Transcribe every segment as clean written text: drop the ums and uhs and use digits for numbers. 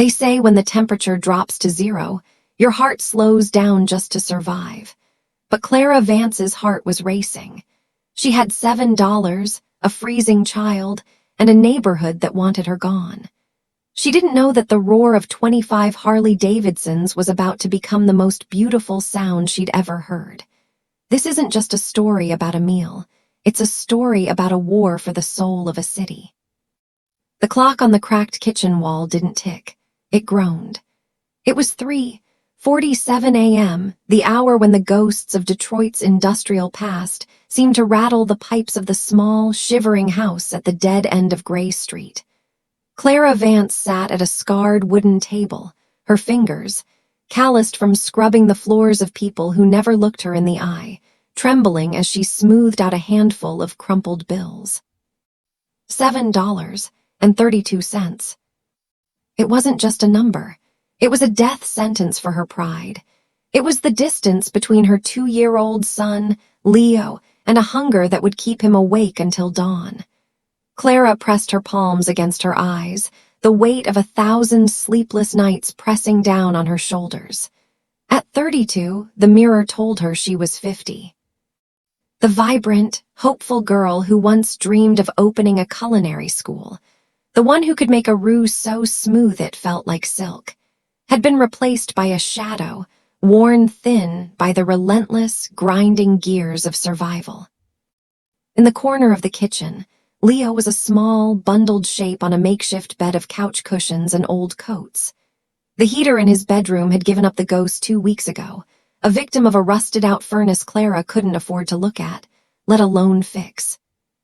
They say when the temperature drops to 0, your heart slows down just to survive. But Clara Vance's heart was racing. She had $7, a freezing child, and a neighborhood that wanted her gone. She didn't know that the roar of 25 Harley-Davidsons was about to become the most beautiful sound she'd ever heard. This isn't just a story about a meal. It's a story about a war for the soul of a city. The clock on the cracked kitchen wall didn't tick. It groaned. It was 3:47 a.m., the hour when the ghosts of Detroit's industrial past seemed to rattle the pipes of the small, shivering house at the dead end of Gray Street. Clara Vance sat at a scarred wooden table, her fingers, calloused from scrubbing the floors of people who never looked her in the eye, trembling as she smoothed out a handful of crumpled bills. $7.32. It wasn't just a number. It was a death sentence for her pride. It was the distance between her 2-year-old son, Leo, and a hunger that would keep him awake until dawn. Clara pressed her palms against her eyes, the weight of 1,000 sleepless nights pressing down on her shoulders. At 32, the mirror told her she was 50. The vibrant, hopeful girl who once dreamed of opening a culinary school, the one who could make a roux so smooth it felt like silk, had been replaced by a shadow, worn thin by the relentless, grinding gears of survival. In the corner of the kitchen, Leo was a small, bundled shape on a makeshift bed of couch cushions and old coats. The heater in his bedroom had given up the ghost 2 weeks ago, a victim of a rusted-out furnace Clara couldn't afford to look at, let alone fix.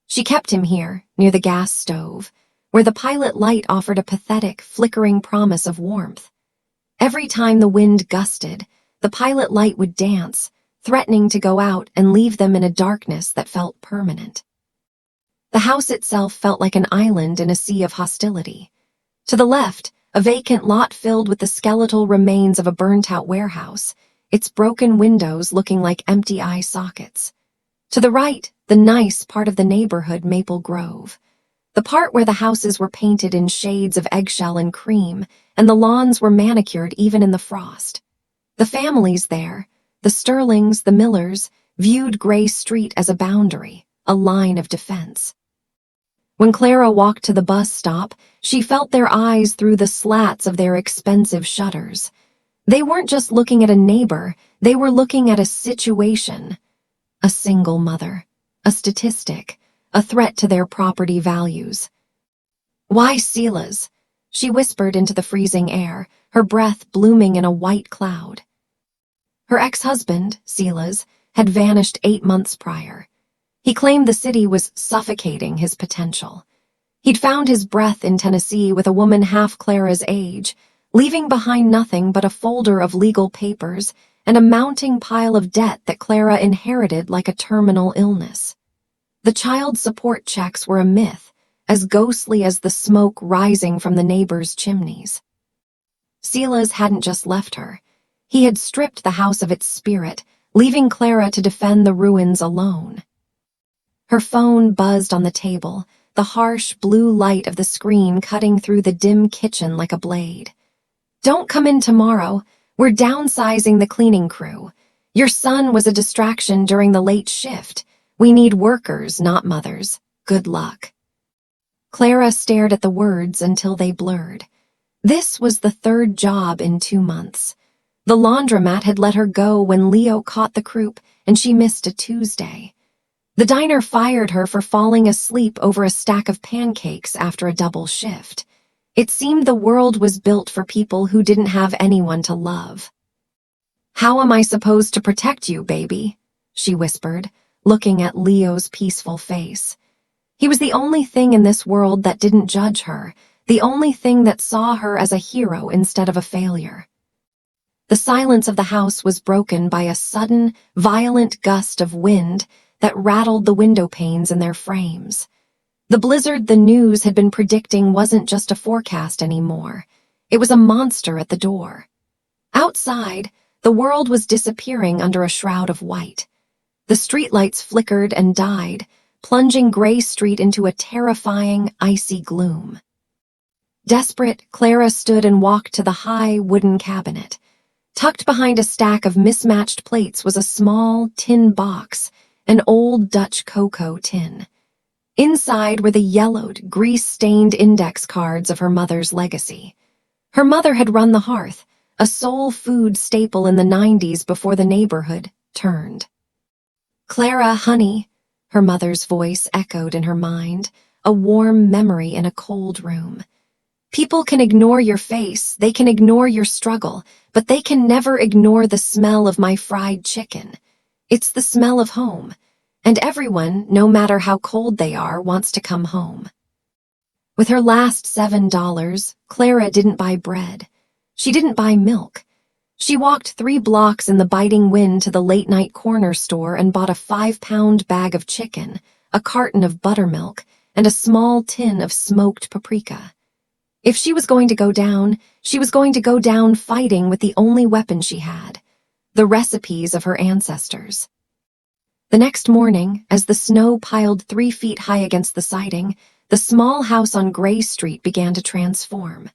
She kept him here, near the gas stove, where the pilot light offered a pathetic, flickering promise of warmth. Every time the wind gusted, the pilot light would dance, threatening to go out and leave them in a darkness that felt permanent. The house itself felt like an island in a sea of hostility. To the left, a vacant lot filled with the skeletal remains of a burnt-out warehouse, its broken windows looking like empty eye sockets. To the right, the nice part of the neighborhood, Maple Grove. The part where the houses were painted in shades of eggshell and cream, and the lawns were manicured even in the frost. The families there, the Sterlings, the Millers, viewed Gray Street as a boundary, a line of defense. When Clara walked to the bus stop, she felt their eyes through the slats of their expensive shutters. They weren't just looking at a neighbor, they were looking at a situation. A single mother, a statistic, a threat to their property values. "Why Silas?" she whispered into the freezing air, her breath blooming in a white cloud. Her ex-husband, Silas, had vanished 8 months prior. He claimed the city was suffocating his potential. He'd found his breath in Tennessee with a woman half Clara's age, leaving behind nothing but a folder of legal papers and a mounting pile of debt that Clara inherited like a terminal illness. The child support checks were a myth, as ghostly as the smoke rising from the neighbors' chimneys. Silas hadn't just left her. He had stripped the house of its spirit, leaving Clara to defend the ruins alone. Her phone buzzed on the table, the harsh blue light of the screen cutting through the dim kitchen like a blade. "Don't come in tomorrow. We're downsizing the cleaning crew. Your son was a distraction during the late shift. We need workers, not mothers. Good luck." Clara stared at the words until they blurred. This was the 3rd job in 2 months. The laundromat had let her go when Leo caught the croup and she missed a Tuesday. The diner fired her for falling asleep over a stack of pancakes after a double shift. It seemed the world was built for people who didn't have anyone to love. "How am I supposed to protect you, baby?" she whispered, looking at Leo's peaceful face. He was the only thing in this world that didn't judge her, the only thing that saw her as a hero instead of a failure. The silence of the house was broken by a sudden, violent gust of wind that rattled the window panes in their frames. The blizzard the news had been predicting wasn't just a forecast anymore. It was a monster at the door. Outside, the world was disappearing under a shroud of white. The streetlights flickered and died, plunging Gray Street into a terrifying, icy gloom. Desperate, Clara stood and walked to the high wooden cabinet. Tucked behind a stack of mismatched plates was a small tin box, an old Dutch cocoa tin. Inside were the yellowed, grease-stained index cards of her mother's legacy. Her mother had run the hearth, a soul food staple in the 90s before the neighborhood turned. "Clara, honey," her mother's voice echoed in her mind, a warm memory in a cold room. "People can ignore your face, they can ignore your struggle, but they can never ignore the smell of my fried chicken. It's the smell of home, and everyone, no matter how cold they are, wants to come home." With her last $7, Clara didn't buy bread. She didn't buy milk. She walked 3 blocks in the biting wind to the late-night corner store and bought a 5-pound bag of chicken, a carton of buttermilk, and a small tin of smoked paprika. If she was going to go down, she was going to go down fighting with the only weapon she had, the recipes of her ancestors. The next morning, as the snow piled 3 feet high against the siding, the small house on Gray Street began to transform.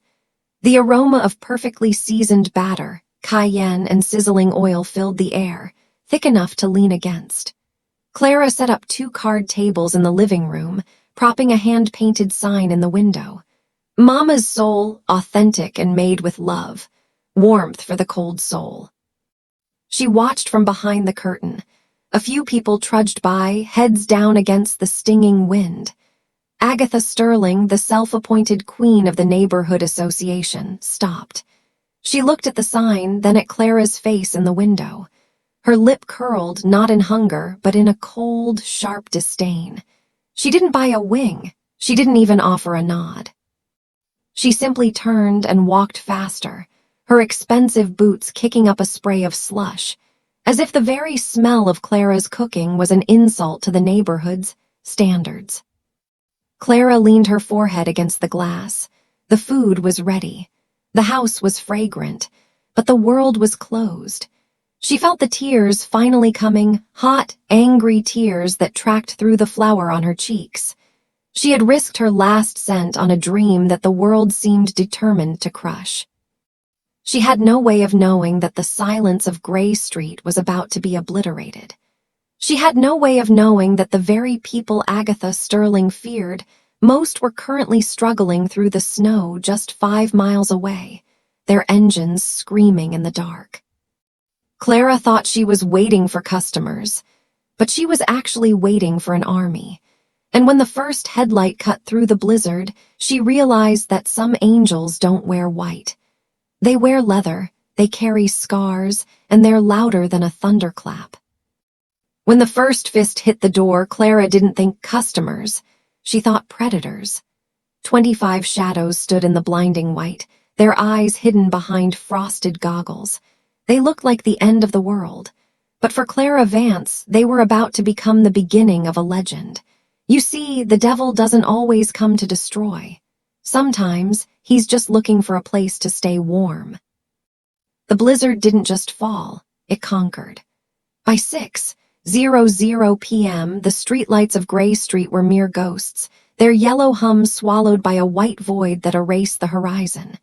The aroma of perfectly seasoned batter, cayenne, and sizzling oil filled the air, thick enough to lean against. Clara set up 2 card tables in the living room, propping a hand-painted sign in the window. "Mama's soul, authentic and made with love. Warmth for the cold soul." She watched from behind the curtain. A few people trudged by, heads down against the stinging wind. Agatha Sterling, the self-appointed queen of the neighborhood association, stopped. She looked at the sign, then at Clara's face in the window. Her lip curled, not in hunger, but in a cold, sharp disdain. She didn't buy a wing. She didn't even offer a nod. She simply turned and walked faster, her expensive boots kicking up a spray of slush, as if the very smell of Clara's cooking was an insult to the neighborhood's standards. Clara leaned her forehead against the glass. The food was ready. The house was fragrant, but the world was closed. She felt the tears finally coming, hot, angry tears that tracked through the flour on her cheeks. She had risked her last cent on a dream that the world seemed determined to crush. She had no way of knowing that the silence of Gray Street was about to be obliterated. She had no way of knowing that the very people Agatha Sterling feared most were currently struggling through the snow just 5 miles away, their engines screaming in the dark. Clara thought she was waiting for customers, but she was actually waiting for an army. And when the first headlight cut through the blizzard, she realized that some angels don't wear white. They wear leather, they carry scars, and they're louder than a thunderclap. When the first fist hit the door, Clara didn't think customers. She thought predators. 25 shadows stood in the blinding white, their eyes hidden behind frosted goggles. They looked like the end of the world. But for Clara Vance, they were about to become the beginning of a legend. You see, the devil doesn't always come to destroy. Sometimes, he's just looking for a place to stay warm. The blizzard didn't just fall, it conquered. By 6:00 p.m., the streetlights of Gray Street were mere ghosts, their yellow hum swallowed by a white void that erased the horizon.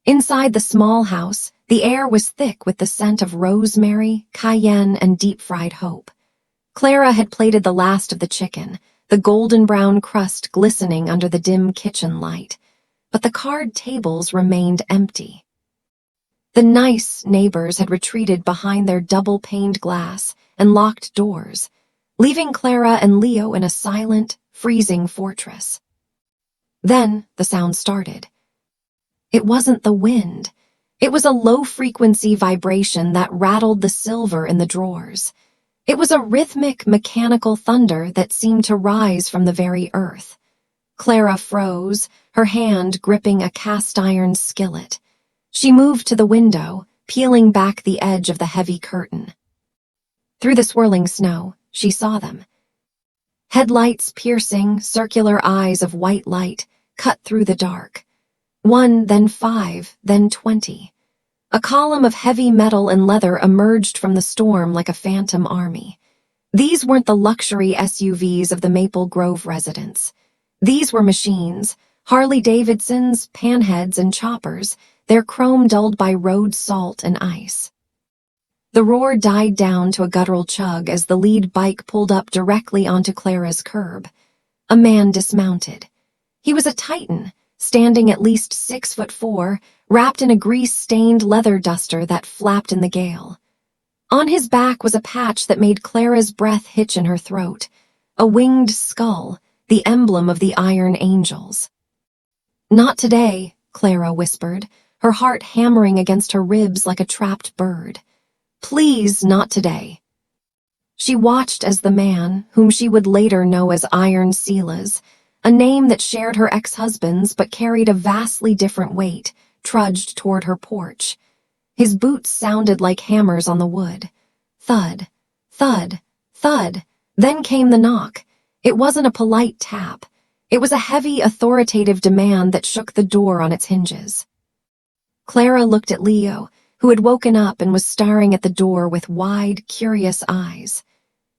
Inside the small house, the air was thick with the scent of rosemary, cayenne, and deep-fried hope. Clara had plated the last of the chicken, the golden-brown crust glistening under the dim kitchen light, but the card tables remained empty. The nice neighbors had retreated behind their double-paned glass and locked doors, leaving Clara and Leo in a silent, freezing fortress. Then the sound started. It wasn't the wind. It was a low-frequency vibration that rattled the silver in the drawers. It was a rhythmic, mechanical thunder that seemed to rise from the very earth. Clara froze, her hand gripping a cast-iron skillet. She moved to the window, peeling back the edge of the heavy curtain. Through the swirling snow, she saw them. Headlights piercing, circular eyes of white light cut through the dark. 1, then 5, then 20. A column of heavy metal and leather emerged from the storm like a phantom army. These weren't the luxury SUVs of the Maple Grove residents. These were machines, Harley-Davidsons, panheads, and choppers, their chrome dulled by road salt and ice. The roar died down to a guttural chug as the lead bike pulled up directly onto Clara's curb. A man dismounted. He was a titan, standing at least 6'4", wrapped in a grease-stained leather duster that flapped in the gale. On his back was a patch that made Clara's breath hitch in her throat, a winged skull, the emblem of the Iron Angels. "Not today," Clara whispered, her heart hammering against her ribs like a trapped bird. "Please, not today." She watched as the man, whom she would later know as Iron Silas, a name that shared her ex-husband's but carried a vastly different weight, trudged toward her porch. His boots sounded like hammers on the wood. Thud, thud, thud. Then came the knock. It wasn't a polite tap. It was a heavy, authoritative demand that shook the door on its hinges. Clara looked at Leo, who had woken up and was staring at the door with wide, curious eyes.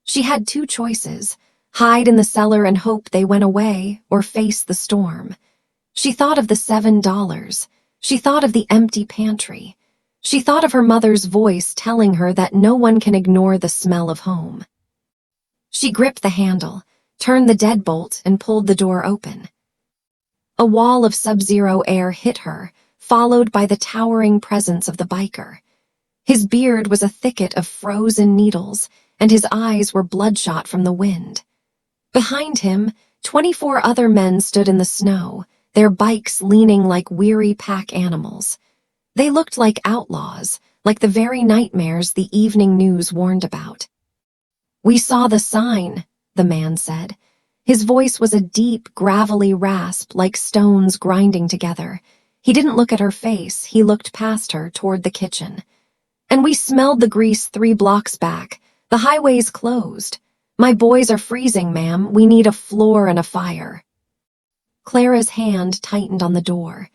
She had two choices: hide in the cellar and hope they went away, or face the storm. She thought of the $7. She thought of the empty pantry. She thought of her mother's voice telling her that no one can ignore the smell of home. She gripped the handle, turned the deadbolt, and pulled the door open. A wall of sub-zero air hit her, followed by the towering presence of the biker. His beard was a thicket of frozen needles, and his eyes were bloodshot from the wind. Behind him, 24 other men stood in the snow, their bikes leaning like weary pack animals. They looked like outlaws, like the very nightmares the evening news warned about. "We saw the sign," the man said. His voice was a deep, gravelly rasp like stones grinding together. He didn't look at her face, he looked past her toward the kitchen. "And we smelled the grease 3 blocks back. The highway's closed. My boys are freezing, ma'am. We need a floor and a fire." Clara's hand tightened on the door.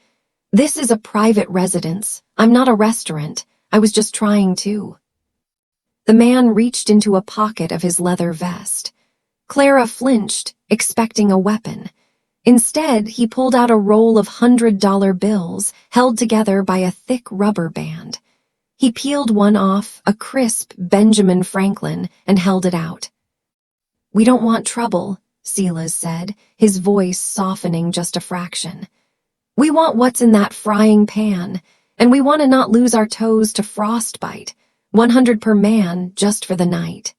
"This is a private residence. I'm not a restaurant. I was just trying to." The man reached into a pocket of his leather vest. Clara flinched, expecting a weapon. Instead, he pulled out a roll of $100 bills held together by a thick rubber band. He peeled one off, a crisp Benjamin Franklin, and held it out. "We don't want trouble," Silas said, his voice softening just a fraction. "We want what's in that frying pan, and we want to not lose our toes to frostbite. 100 per man, just for the night."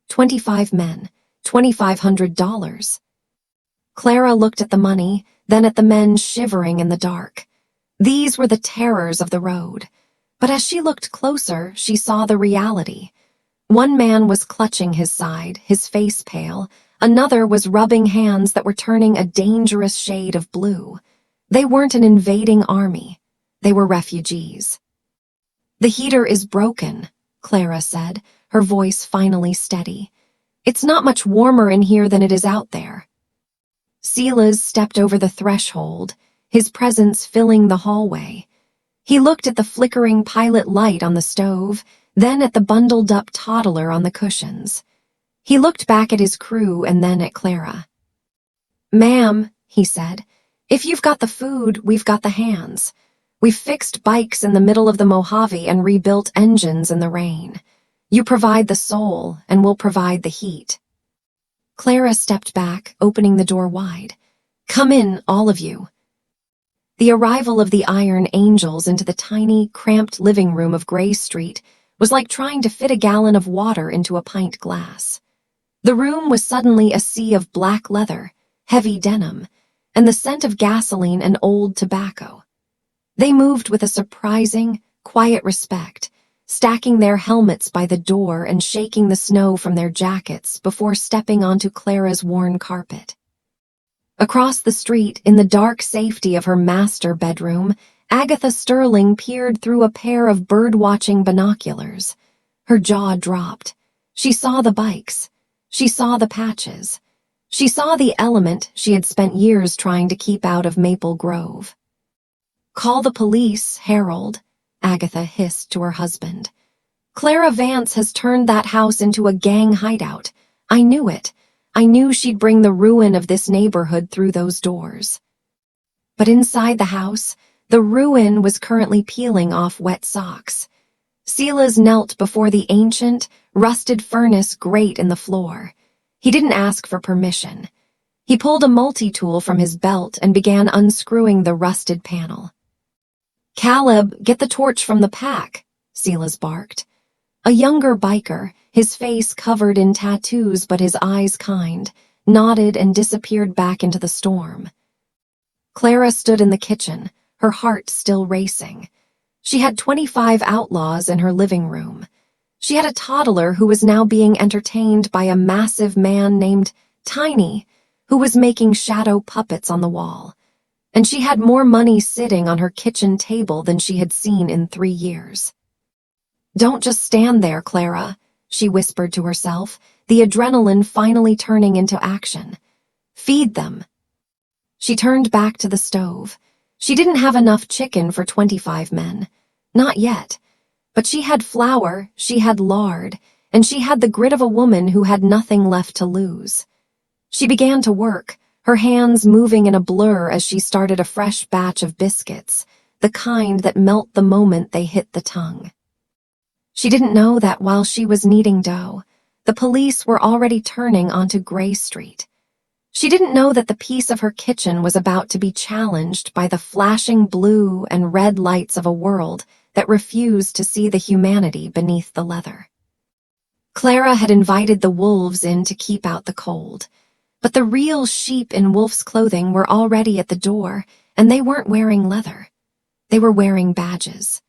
25 men, $2,500. Clara looked at the money, then at the men shivering in the dark. These were the terrors of the road. But as she looked closer, she saw the reality. One man was clutching his side, his face pale. Another was rubbing hands that were turning a dangerous shade of blue. They weren't an invading army. They were refugees. "The heater is broken," Clara said, her voice finally steady. "It's not much warmer in here than it is out there." Silas stepped over the threshold, his presence filling the hallway. He looked at the flickering pilot light on the stove, then at the bundled-up toddler on the cushions. He looked back at his crew and then at Clara. "Ma'am," he said, "if you've got the food, we've got the hands. We've fixed bikes in the middle of the Mojave and rebuilt engines in the rain. You provide the soul, and we'll provide the heat." Clara stepped back, opening the door wide. "Come in, all of you." The arrival of the Iron Angels into the tiny, cramped living room of Gray Street was like trying to fit a gallon of water into a pint glass. The room was suddenly a sea of black leather, heavy denim, and the scent of gasoline and old tobacco. They moved with a surprising, quiet respect, stacking their helmets by the door and shaking the snow from their jackets before stepping onto Clara's worn carpet. Across the street, in the dark safety of her master bedroom, Agatha Sterling peered through a pair of bird-watching binoculars. Her jaw dropped. She saw the bikes. She saw the patches. She saw the element she had spent years trying to keep out of Maple Grove. "Call the police, Harold," Agatha hissed to her husband. "Clara Vance has turned that house into a gang hideout. I knew it. I knew she'd bring the ruin of this neighborhood through those doors." But inside the house, the ruin was currently peeling off wet socks. Silas knelt before the ancient, rusted furnace grate in the floor. He didn't ask for permission. He pulled a multi-tool from his belt and began unscrewing the rusted panel. "Caleb, get the torch from the pack," Silas barked. A younger biker, his face covered in tattoos but his eyes kind, nodded and disappeared back into the storm. Clara stood in the kitchen, her heart still racing. She had 25 outlaws in her living room. She had a toddler who was now being entertained by a massive man named Tiny, who was making shadow puppets on the wall. And she had more money sitting on her kitchen table than she had seen in 3 years. "Don't just stand there, Clara," she whispered to herself, the adrenaline finally turning into action. "Feed them." She turned back to the stove. She didn't have enough chicken for 25 men. Not yet. But she had flour, she had lard, and she had the grit of a woman who had nothing left to lose. She began to work, her hands moving in a blur as she started a fresh batch of biscuits, the kind that melt the moment they hit the tongue. She didn't know that while she was kneading dough, the police were already turning onto Gray Street. She didn't know that the piece of her kitchen was about to be challenged by the flashing blue and red lights of a world that refused to see the humanity beneath the leather. Clara had invited the wolves in to keep out the cold, but the real sheep in wolf's clothing were already at the door, and they weren't wearing leather. They were wearing badges.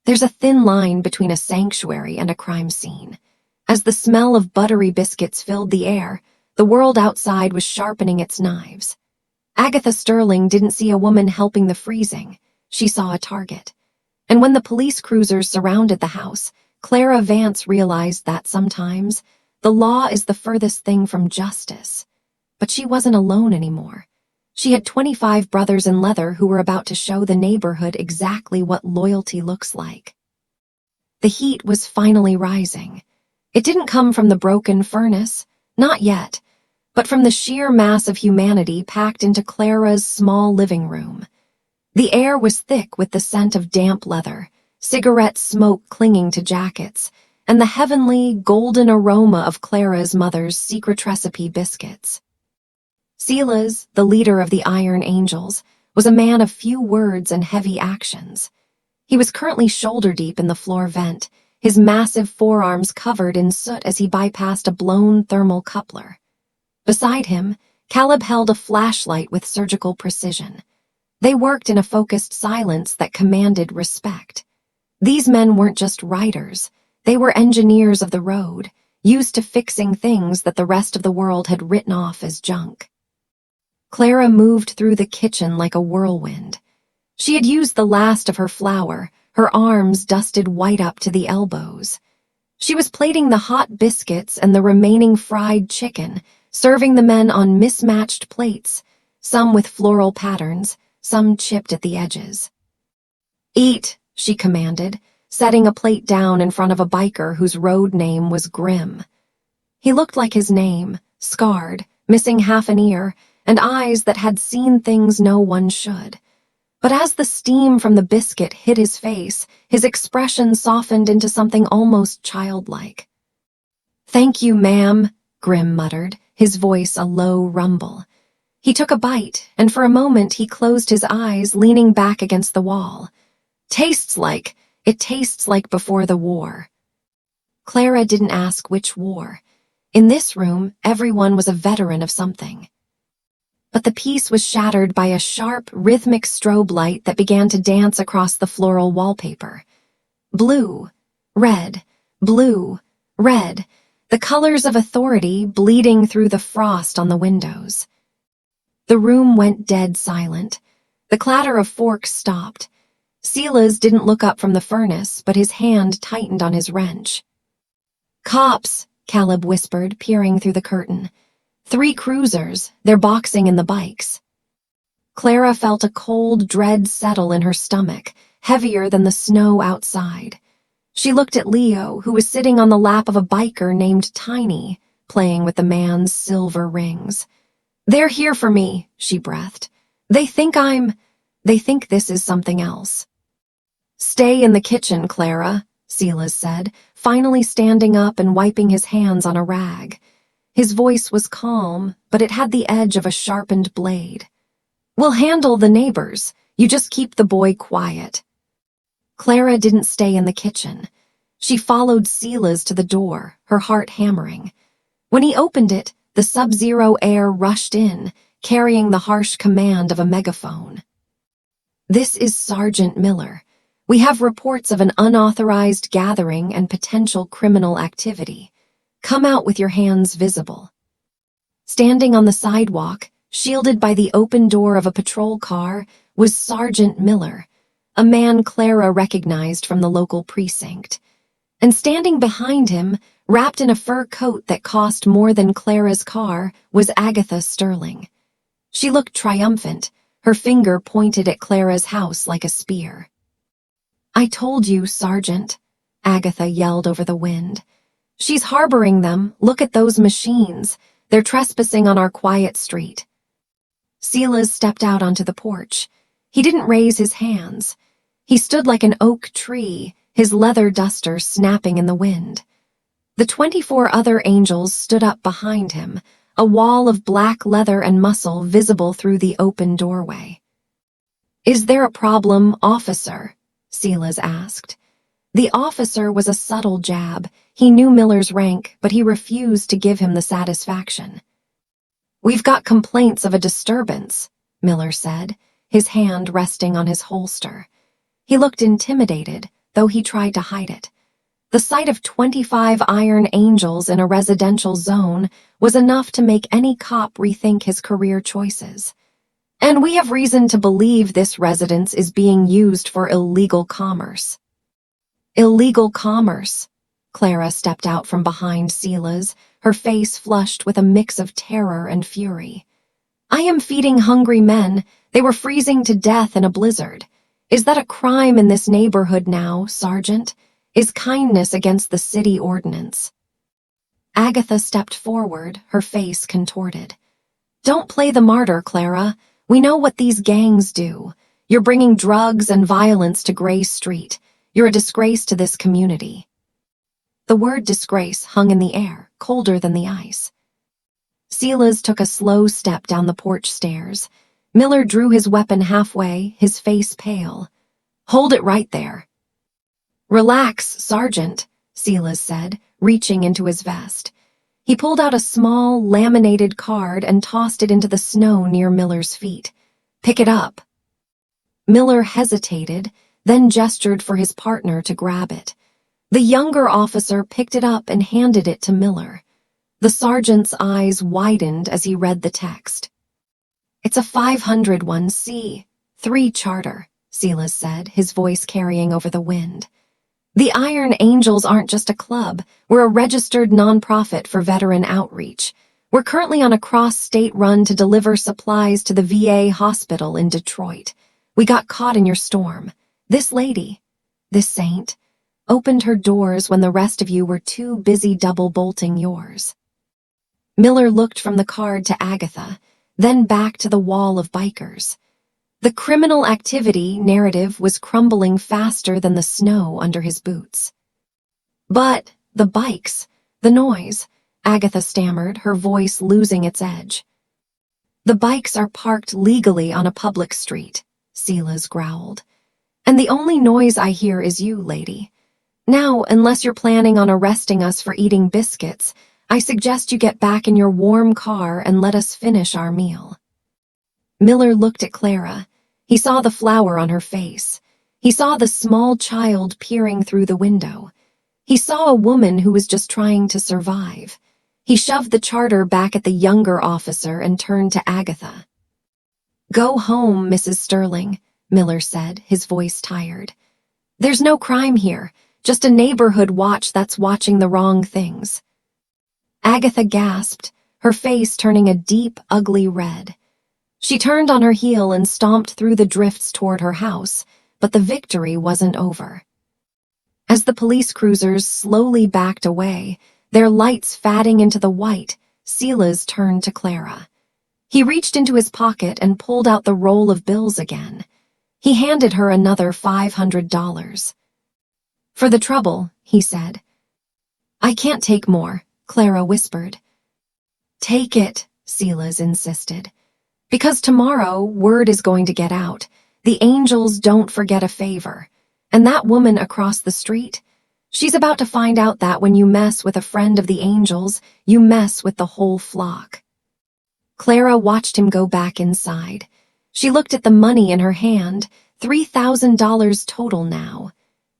There's a thin line between a sanctuary and a crime scene. As the smell of buttery biscuits filled the air, the world outside was sharpening its knives. Agatha Sterling didn't see a woman helping the freezing. She saw a target. And when the police cruisers surrounded the house, Clara Vance realized that sometimes the law is the furthest thing from justice. But she wasn't alone anymore. She had 25 brothers in leather who were about to show the neighborhood exactly what loyalty looks like. The heat was finally rising. It didn't come from the broken furnace, not yet, but from the sheer mass of humanity packed into Clara's small living room. The air was thick with the scent of damp leather, cigarette smoke clinging to jackets, and the heavenly, golden aroma of Clara's mother's secret recipe biscuits. Silas, the leader of the Iron Angels, was a man of few words and heavy actions. He was currently shoulder-deep in the floor vent, his massive forearms covered in soot as he bypassed a blown thermal coupler. Beside him, Caleb held a flashlight with surgical precision. They worked in a focused silence that commanded respect. These men weren't just writers, they were engineers of the road, used to fixing things that the rest of the world had written off as junk. Clara moved through the kitchen like a whirlwind. She had used the last of her flour, her arms dusted white up to the elbows. She was plating the hot biscuits and the remaining fried chicken, serving the men on mismatched plates, some with floral patterns, some chipped at the edges. "Eat," she commanded, setting a plate down in front of a biker whose road name was Grim. He looked like his name, scarred, missing half an ear, and eyes that had seen things no one should. But as the steam from the biscuit hit his face, his expression softened into something almost childlike. "Thank you, ma'am," Grim muttered, his voice a low rumble. He took a bite, and for a moment he closed his eyes, leaning back against the wall. It tastes like before the war." Clara didn't ask which war. In this room, everyone was a veteran of something. But the peace was shattered by a sharp, rhythmic strobe light that began to dance across the floral wallpaper. Blue, red, blue, red, the colors of authority bleeding through the frost on the windows. The room went dead silent. The clatter of forks stopped. Silas didn't look up from the furnace, but his hand tightened on his wrench. "Cops," Caleb whispered, peering through the curtain. "3 cruisers, they're boxing in the bikes." Clara felt a cold dread settle in her stomach, heavier than the snow outside. She looked at Leo, who was sitting on the lap of a biker named Tiny, playing with the man's silver rings. "They're here for me," she breathed. They think they think this is something else. Stay in the kitchen, Clara, Silas said, finally standing up and wiping his hands on a rag. His voice was calm, but it had the edge of a sharpened blade. We'll handle the neighbors. You just keep the boy quiet. Clara didn't stay in the kitchen. She followed Silas to the door, her heart hammering. When he opened it, the sub-zero air rushed in, carrying the harsh command of a megaphone. This is Sergeant Miller. We have reports of an unauthorized gathering and potential criminal activity. Come out with your hands visible. Standing on the sidewalk, shielded by the open door of a patrol car, was Sergeant Miller, a man Clara recognized from the local precinct. And standing behind him, wrapped in a fur coat that cost more than Clara's car, was Agatha Sterling. She looked triumphant, her finger pointed at Clara's house like a spear. I told you, Sergeant, Agatha yelled over the wind. She's harboring them. Look at those machines. They're trespassing on our quiet street. Silas stepped out onto the porch. He didn't raise his hands. He stood like an oak tree, his leather duster snapping in the wind. The 24 other angels stood up behind him, a wall of black leather and muscle visible through the open doorway. Is there a problem, officer? Silas asked. The officer was a subtle jab. He knew Miller's rank, but he refused to give him the satisfaction. We've got complaints of a disturbance, Miller said, his hand resting on his holster. He looked intimidated, though he tried to hide it. The sight of 25 iron angels in a residential zone was enough to make any cop rethink his career choices. And we have reason to believe this residence is being used for illegal commerce. Illegal commerce. Clara stepped out from behind Silas, her face flushed with a mix of terror and fury. I am feeding hungry men. They were freezing to death in a blizzard. Is that a crime in this neighborhood now, Sergeant? Is kindness against the city ordinance? Agatha stepped forward, her face contorted. Don't play the martyr, Clara. We know what these gangs do. You're bringing drugs and violence to Gray Street. You're a disgrace to this community. The word disgrace hung in the air, colder than the ice. Silas took a slow step down the porch stairs. Miller drew his weapon halfway, his face pale. Hold it right there. Relax, Sergeant, Silas said, reaching into his vest. He pulled out a small, laminated card and tossed it into the snow near Miller's feet. Pick it up. Miller hesitated, then gestured for his partner to grab it. The younger officer picked it up and handed it to Miller. The sergeant's eyes widened as he read the text. It's a 501c3 charter, Silas said, his voice carrying over the wind. The Iron Angels aren't just a club. We're a registered nonprofit for veteran outreach. We're currently on a cross-state run to deliver supplies to the VA hospital in Detroit. We got caught in your storm. This lady, this saint, opened her doors when the rest of you were too busy double-bolting yours. Miller looked from the card to Agatha, then back to the wall of bikers. The criminal activity narrative was crumbling faster than the snow under his boots. But the bikes, the noise, Agatha stammered, her voice losing its edge. The bikes are parked legally on a public street, Silas growled. And the only noise I hear is you, lady. Now, unless you're planning on arresting us for eating biscuits, I suggest you get back in your warm car and let us finish our meal. Miller looked at Clara. He saw the flour on her face. He saw the small child peering through the window. He saw a woman who was just trying to survive. He shoved the charter back at the younger officer and turned to Agatha. Go home, Mrs. Sterling, Miller said, his voice tired. There's no crime here, just a neighborhood watch that's watching the wrong things. Agatha gasped, her face turning a deep, ugly red. She turned on her heel and stomped through the drifts toward her house, but the victory wasn't over. As the police cruisers slowly backed away, their lights fading into the white, Silas turned to Clara. He reached into his pocket and pulled out the roll of bills again. He handed her another $500. "For the trouble," he said. "I can't take more," Clara whispered. "Take it," Silas insisted. "Because tomorrow, word is going to get out. The angels don't forget a favor. And that woman across the street, she's about to find out that when you mess with a friend of the angels, you mess with the whole flock." Clara watched him go back inside. She looked at the money in her hand, $3,000 total now.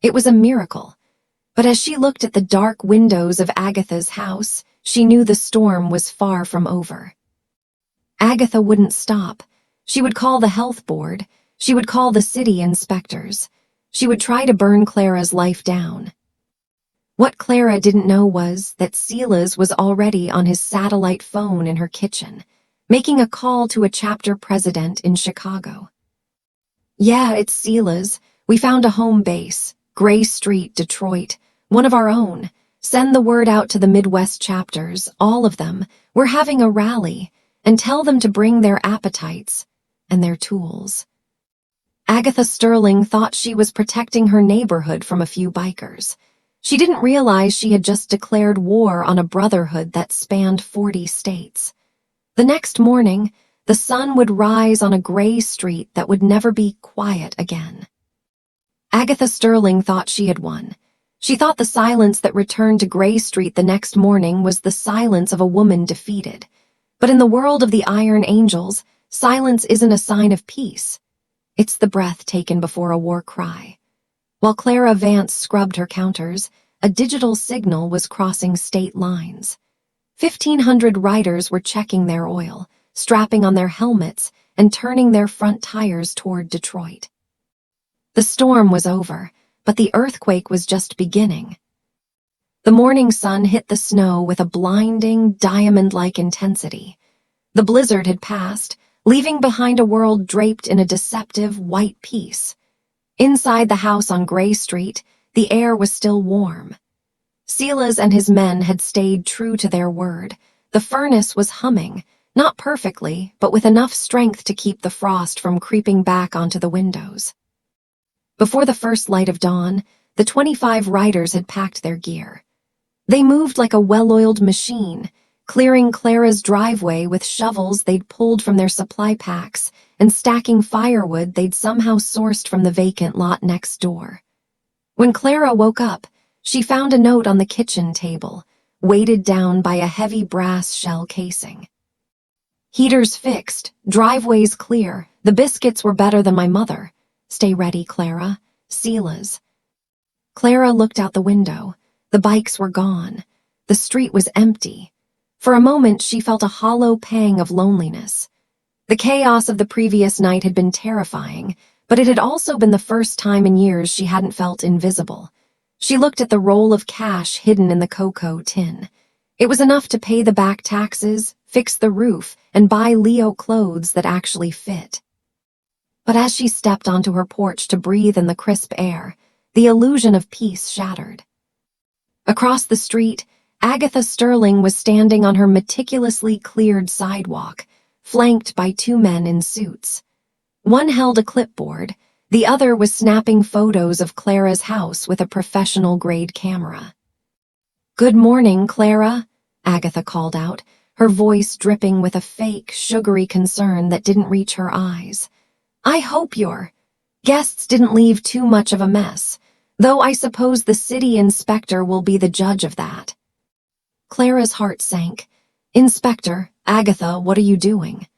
It was a miracle. But as she looked at the dark windows of Agatha's house, she knew the storm was far from over. Agatha wouldn't stop. She would call the health board. She would call the city inspectors. She would try to burn Clara's life down. What Clara didn't know was that Silas was already on his satellite phone in her kitchen, making a call to a chapter president in Chicago. "Yeah, it's Silas. We found a home base, Gray Street, Detroit, one of our own. Send the word out to the Midwest chapters, all of them. We're having a rally, and tell them to bring their appetites and their tools." Agatha Sterling thought she was protecting her neighborhood from a few bikers. She didn't realize she had just declared war on a brotherhood that spanned 40 states. The next morning, the sun would rise on a gray street that would never be quiet again. Agatha Sterling thought she had won. She thought the silence that returned to Gray Street the next morning was the silence of a woman defeated. But in the world of the Iron Angels, silence isn't a sign of peace. It's the breath taken before a war cry. While Clara Vance scrubbed her counters, a digital signal was crossing state lines. 1,500 riders were checking their oil, strapping on their helmets, and turning their front tires toward Detroit. The storm was over, but the earthquake was just beginning. The morning sun hit the snow with a blinding, diamond-like intensity. The blizzard had passed, leaving behind a world draped in a deceptive white peace. Inside the house on Gray Street, the air was still warm. Silas and his men had stayed true to their word. The furnace was humming, not perfectly, but with enough strength to keep the frost from creeping back onto the windows. Before the first light of dawn, the 25 riders had packed their gear. They moved like a well-oiled machine, clearing Clara's driveway with shovels they'd pulled from their supply packs and stacking firewood they'd somehow sourced from the vacant lot next door. When Clara woke up, she found a note on the kitchen table, weighted down by a heavy brass shell casing. "Heaters fixed, driveways clear, the biscuits were better than my mother. Stay ready, Clara. Silas." Clara looked out the window. The bikes were gone. The street was empty. For a moment, she felt a hollow pang of loneliness. The chaos of the previous night had been terrifying, but it had also been the first time in years she hadn't felt invisible. She looked at the roll of cash hidden in the cocoa tin. It was enough to pay the back taxes, fix the roof, and buy Leo clothes that actually fit. But as she stepped onto her porch to breathe in the crisp air, the illusion of peace shattered. Across the street, Agatha Sterling was standing on her meticulously cleared sidewalk, flanked by 2 men in suits. One held a clipboard, the other was snapping photos of Clara's house with a professional-grade camera. "Good morning, Clara," Agatha called out, her voice dripping with a fake, sugary concern that didn't reach her eyes. "I hope your guests didn't leave too much of a mess, though I suppose the city inspector will be the judge of that." Clara's heart sank. "Inspector, Agatha, what are you doing?"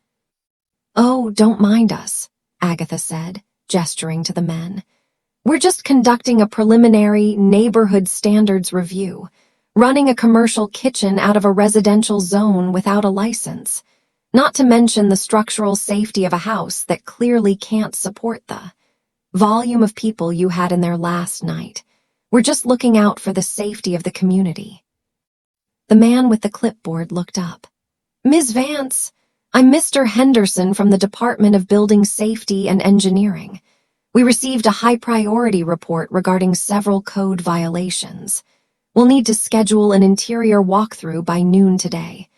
"Oh, don't mind us," Agatha said, gesturing to the men. "We're just conducting a preliminary neighborhood standards review, running a commercial kitchen out of a residential zone without a license. Not to mention the structural safety of a house that clearly can't support the volume of people you had in there last night. We're just looking out for the safety of the community." The man with the clipboard looked up. "Ms. Vance, I'm Mr. Henderson from the Department of Building Safety and Engineering. We received a high-priority report regarding several code violations. We'll need to schedule an interior walkthrough by noon today.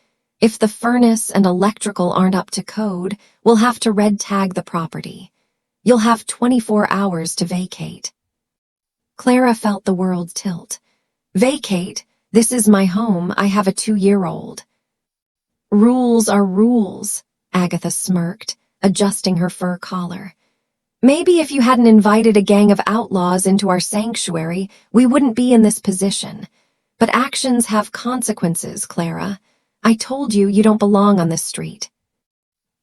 If the furnace and electrical aren't up to code, we'll have to red tag the property. You'll have 24 hours to vacate. Clara felt the world tilt. Vacate? This is my home. I have a 2-year-old. Rules are rules, Agatha smirked, adjusting her fur collar. Maybe if you hadn't invited a gang of outlaws into our sanctuary, we wouldn't be in this position. But actions have consequences, Clara. I told you you don't belong on this street.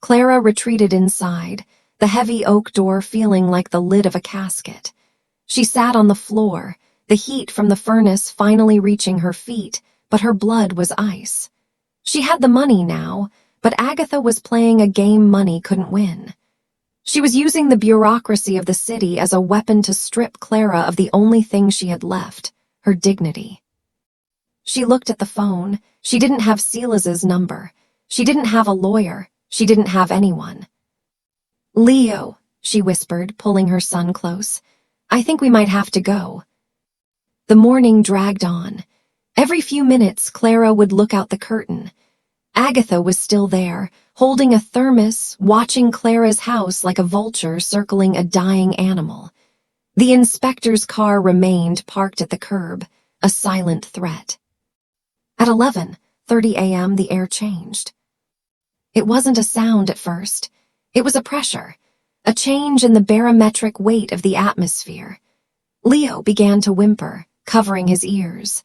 Clara retreated inside, the heavy oak door feeling like the lid of a casket. She sat on the floor, the heat from the furnace finally reaching her feet, but her blood was ice. She had the money now, but Agatha was playing a game money couldn't win. She was using the bureaucracy of the city as a weapon to strip Clara of the only thing she had left, her dignity. She looked at the phone. She didn't have Silas's number. She didn't have a lawyer. She didn't have anyone. Leo, she whispered, pulling her son close. I think we might have to go. The morning dragged on. Every few minutes, Clara would look out the curtain. Agatha was still there, holding a thermos, watching Clara's house like a vulture circling a dying animal. The inspector's car remained parked at the curb, a silent threat. At 11:30 a.m., the air changed. It wasn't a sound at first. It was a pressure, a change in the barometric weight of the atmosphere. Leo began to whimper, covering his ears.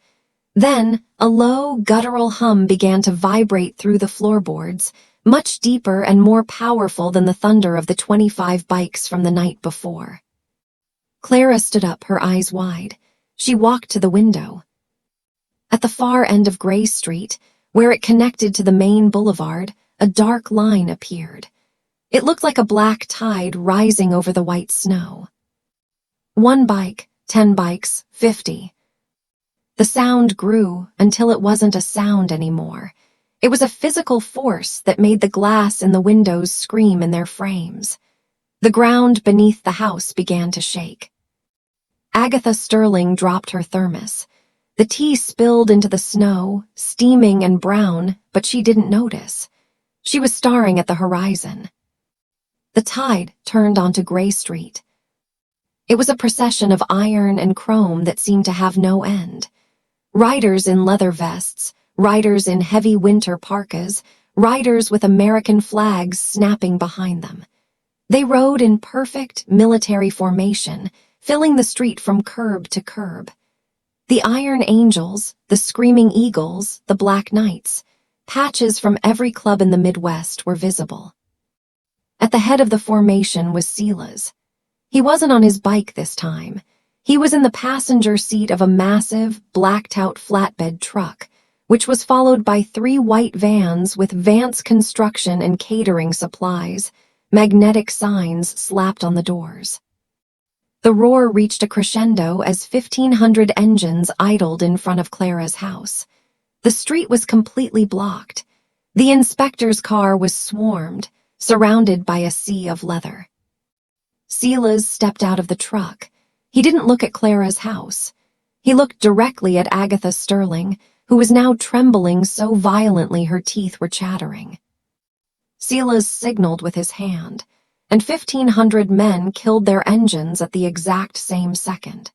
Then, a low, guttural hum began to vibrate through the floorboards, much deeper and more powerful than the thunder of the 25 bikes from the night before. Clara stood up, her eyes wide. She walked to the window. At the far end of Gray Street, where it connected to the main boulevard, a dark line appeared. It looked like a black tide rising over the white snow. 1 bike, 10 bikes, 50. The sound grew until it wasn't a sound anymore. It was a physical force that made the glass in the windows scream in their frames. The ground beneath the house began to shake. Agatha Sterling dropped her thermos. The tea spilled into the snow, steaming and brown, but she didn't notice. She was staring at the horizon. The tide turned onto Gray Street. It was a procession of iron and chrome that seemed to have no end. Riders in leather vests, riders in heavy winter parkas, riders with American flags snapping behind them. They rode in perfect military formation, filling the street from curb to curb. The Iron Angels, the Screaming Eagles, the Black Knights, patches from every club in the Midwest were visible. At the head of the formation was Silas. He wasn't on his bike this time. He was in the passenger seat of a massive, blacked-out flatbed truck, which was followed by 3 white vans with Vance construction and catering supplies, magnetic signs slapped on the doors. The roar reached a crescendo as 1,500 engines idled in front of Clara's house. The street was completely blocked. The inspector's car was swarmed, surrounded by a sea of leather. Silas stepped out of the truck. He didn't look at Clara's house. He looked directly at Agatha Sterling, who was now trembling so violently her teeth were chattering. Silas signaled with his hand, and 1,500 men killed their engines at the exact same second.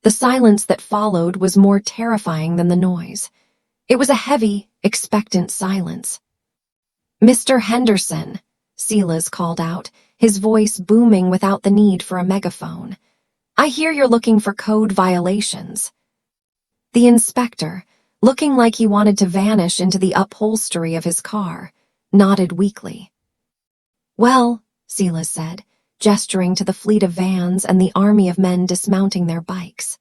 The silence that followed was more terrifying than the noise. It was a heavy, expectant silence. "Mr. Henderson," Silas called out, his voice booming without the need for a megaphone. "I hear you're looking for code violations." The inspector, looking like he wanted to vanish into the upholstery of his car, nodded weakly. "Well," Silas said, gesturing to the fleet of vans and the army of men dismounting their bikes.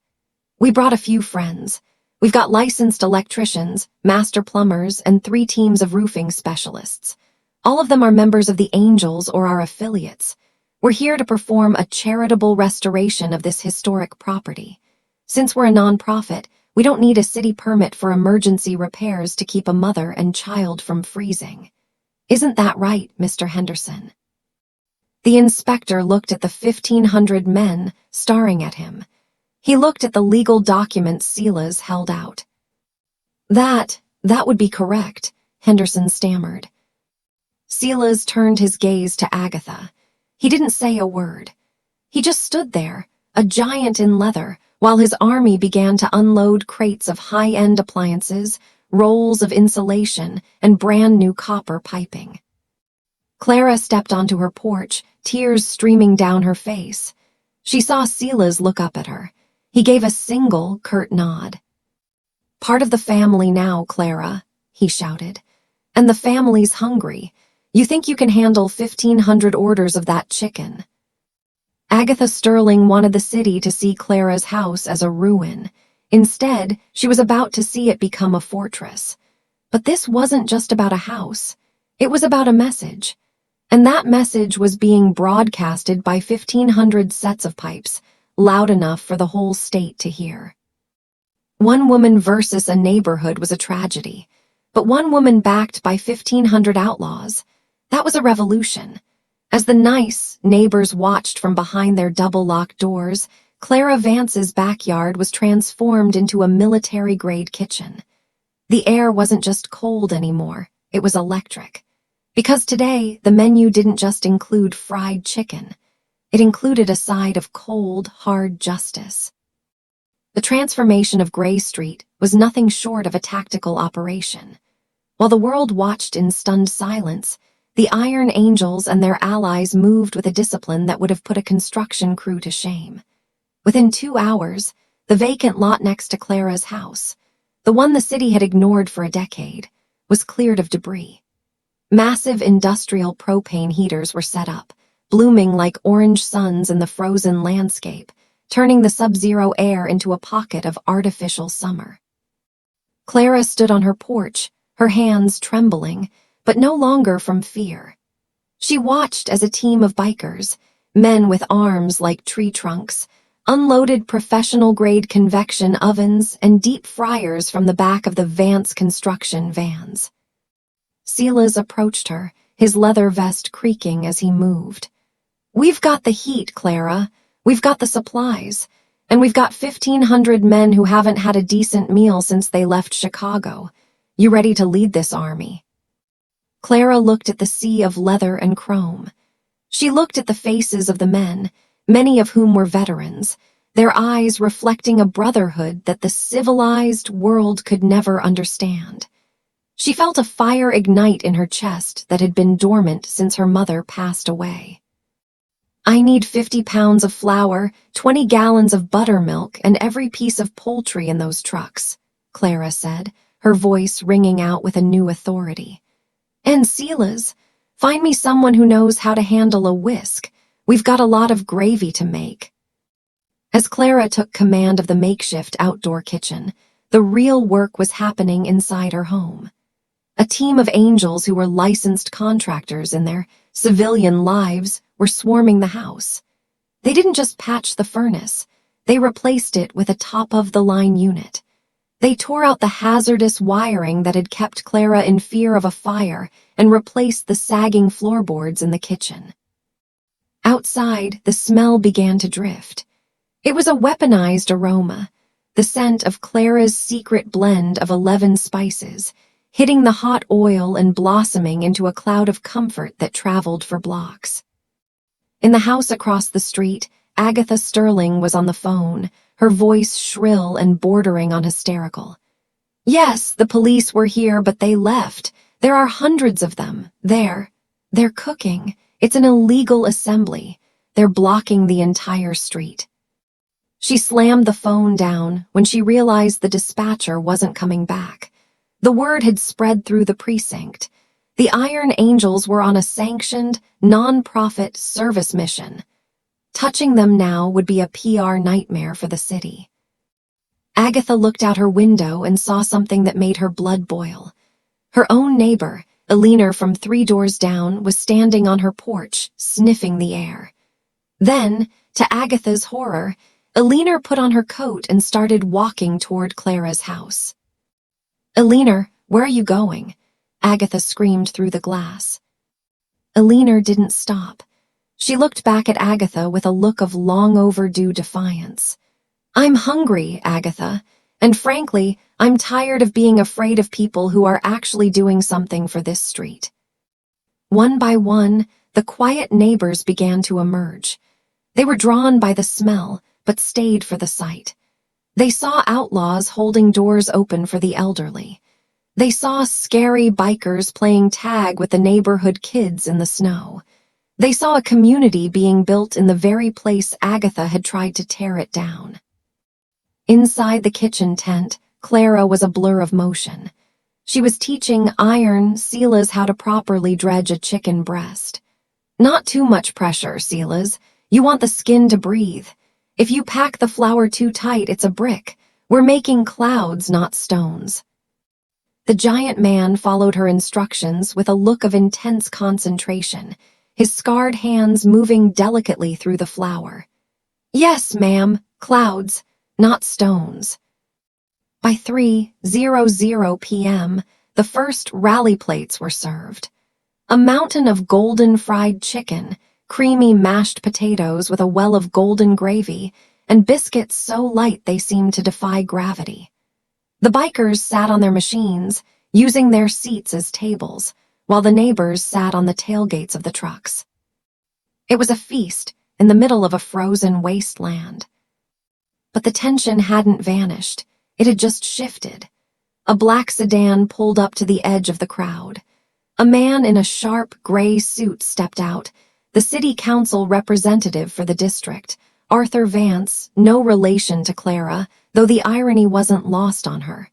"We brought a few friends. We've got licensed electricians, master plumbers, and 3 teams of roofing specialists. All of them are members of the Angels or our affiliates. We're here to perform a charitable restoration of this historic property. Since we're a nonprofit, we don't need a city permit for emergency repairs to keep a mother and child from freezing. Isn't that right, Mr. Henderson?" The inspector looked at the 1,500 men staring at him. He looked at the legal documents Silas held out. That would be correct," Henderson stammered. Silas turned his gaze to Agatha. He didn't say a word. He just stood there, a giant in leather, while his army began to unload crates of high-end appliances, rolls of insulation, and brand-new copper piping. Clara stepped onto her porch, tears streaming down her face. She saw Silas look up at her. He gave a single, curt nod. "Part of the family now, Clara," he shouted. "And the family's hungry. You think you can handle 1,500 orders of that chicken?" Agatha Sterling wanted the city to see Clara's house as a ruin. Instead, she was about to see it become a fortress. But this wasn't just about a house. It was about a message. And that message was being broadcasted by 1,500 sets of pipes, loud enough for the whole state to hear. One woman versus a neighborhood was a tragedy, but one woman backed by 1,500 outlaws, that was a revolution. As the nice neighbors watched from behind their double-locked doors, Clara Vance's backyard was transformed into a military-grade kitchen. The air wasn't just cold anymore, it was electric. Because today, the menu didn't just include fried chicken. It included a side of cold, hard justice. The transformation of Gray Street was nothing short of a tactical operation. While the world watched in stunned silence, the Iron Angels and their allies moved with a discipline that would have put a construction crew to shame. Within 2 hours, the vacant lot next to Clara's house, the one the city had ignored for a decade, was cleared of debris. Massive industrial propane heaters were set up, blooming like orange suns in the frozen landscape, turning the sub-zero air into a pocket of artificial summer. Clara stood on her porch, her hands trembling, but no longer from fear. She watched as a team of bikers, men with arms like tree trunks, unloaded professional-grade convection ovens and deep fryers from the back of the Vance construction vans. Silas approached her, his leather vest creaking as he moved. "We've got the heat, Clara. We've got the supplies. And we've got 1,500 men who haven't had a decent meal since they left Chicago. You ready to lead this army?" Clara looked at the sea of leather and chrome. She looked at the faces of the men, many of whom were veterans, their eyes reflecting a brotherhood that the civilized world could never understand. She felt a fire ignite in her chest that had been dormant since her mother passed away. "I need 50 pounds of flour, 20 gallons of buttermilk, and every piece of poultry in those trucks," Clara said, her voice ringing out with a new authority. "And Silas, find me someone who knows how to handle a whisk. We've got a lot of gravy to make." As Clara took command of the makeshift outdoor kitchen, the real work was happening inside her home. A team of angels who were licensed contractors in their civilian lives were swarming the house. They didn't just patch the furnace, they replaced it with a top-of-the-line unit. They tore out the hazardous wiring that had kept Clara in fear of a fire and replaced the sagging floorboards in the kitchen. Outside, the smell began to drift. It was a weaponized aroma, the scent of Clara's secret blend of 11 spices, hitting the hot oil and blossoming into a cloud of comfort that traveled for blocks. In the house across the street, Agatha Sterling was on the phone, her voice shrill and bordering on hysterical. "Yes, the police were here, but they left. There are hundreds of them. They're cooking. It's an illegal assembly. They're blocking the entire street." She slammed the phone down when she realized the dispatcher wasn't coming back. The word had spread through the precinct. The Iron Angels were on a sanctioned, non-profit service mission. Touching them now would be a PR nightmare for the city. Agatha looked out her window and saw something that made her blood boil. Her own neighbor, Elena from 3 doors down, was standing on her porch, sniffing the air. Then, to Agatha's horror, Elena put on her coat and started walking toward Clara's house. "Elena, where are you going?" Agatha screamed through the glass. Elena didn't stop. She looked back at Agatha with a look of long overdue defiance. "I'm hungry, Agatha, And frankly, I'm tired of being afraid of people who are actually doing something for this street. One by one, the quiet neighbors began to emerge. They were drawn by the smell, but stayed for the sight. They saw outlaws holding doors open for the elderly. They saw scary bikers playing tag with the neighborhood kids in the snow. They saw a community being built in the very place Agatha had tried to tear it down. Inside the kitchen tent, Clara was a blur of motion. She was teaching Iron Silas how to properly dredge a chicken breast. Not too much pressure, Silas. You want the skin to breathe. If you pack the flour too tight, it's a brick. We're making clouds, not stones. The giant man followed her instructions with a look of intense concentration, his scarred hands moving delicately through the flour. Yes, ma'am, clouds, not stones. By 3:00 p.m., the first rally plates were served. A mountain of golden fried chicken, creamy mashed potatoes with a well of golden gravy, and biscuits so light they seemed to defy gravity. The bikers sat on their machines, using their seats as tables, while the neighbors sat on the tailgates of the trucks. It was a feast in the middle of a frozen wasteland. But the tension hadn't vanished. It had just shifted. A black sedan pulled up to the edge of the crowd. A man in a sharp gray suit stepped out, the city council representative for the district, Arthur Vance, no relation to Clara, though the irony wasn't lost on her.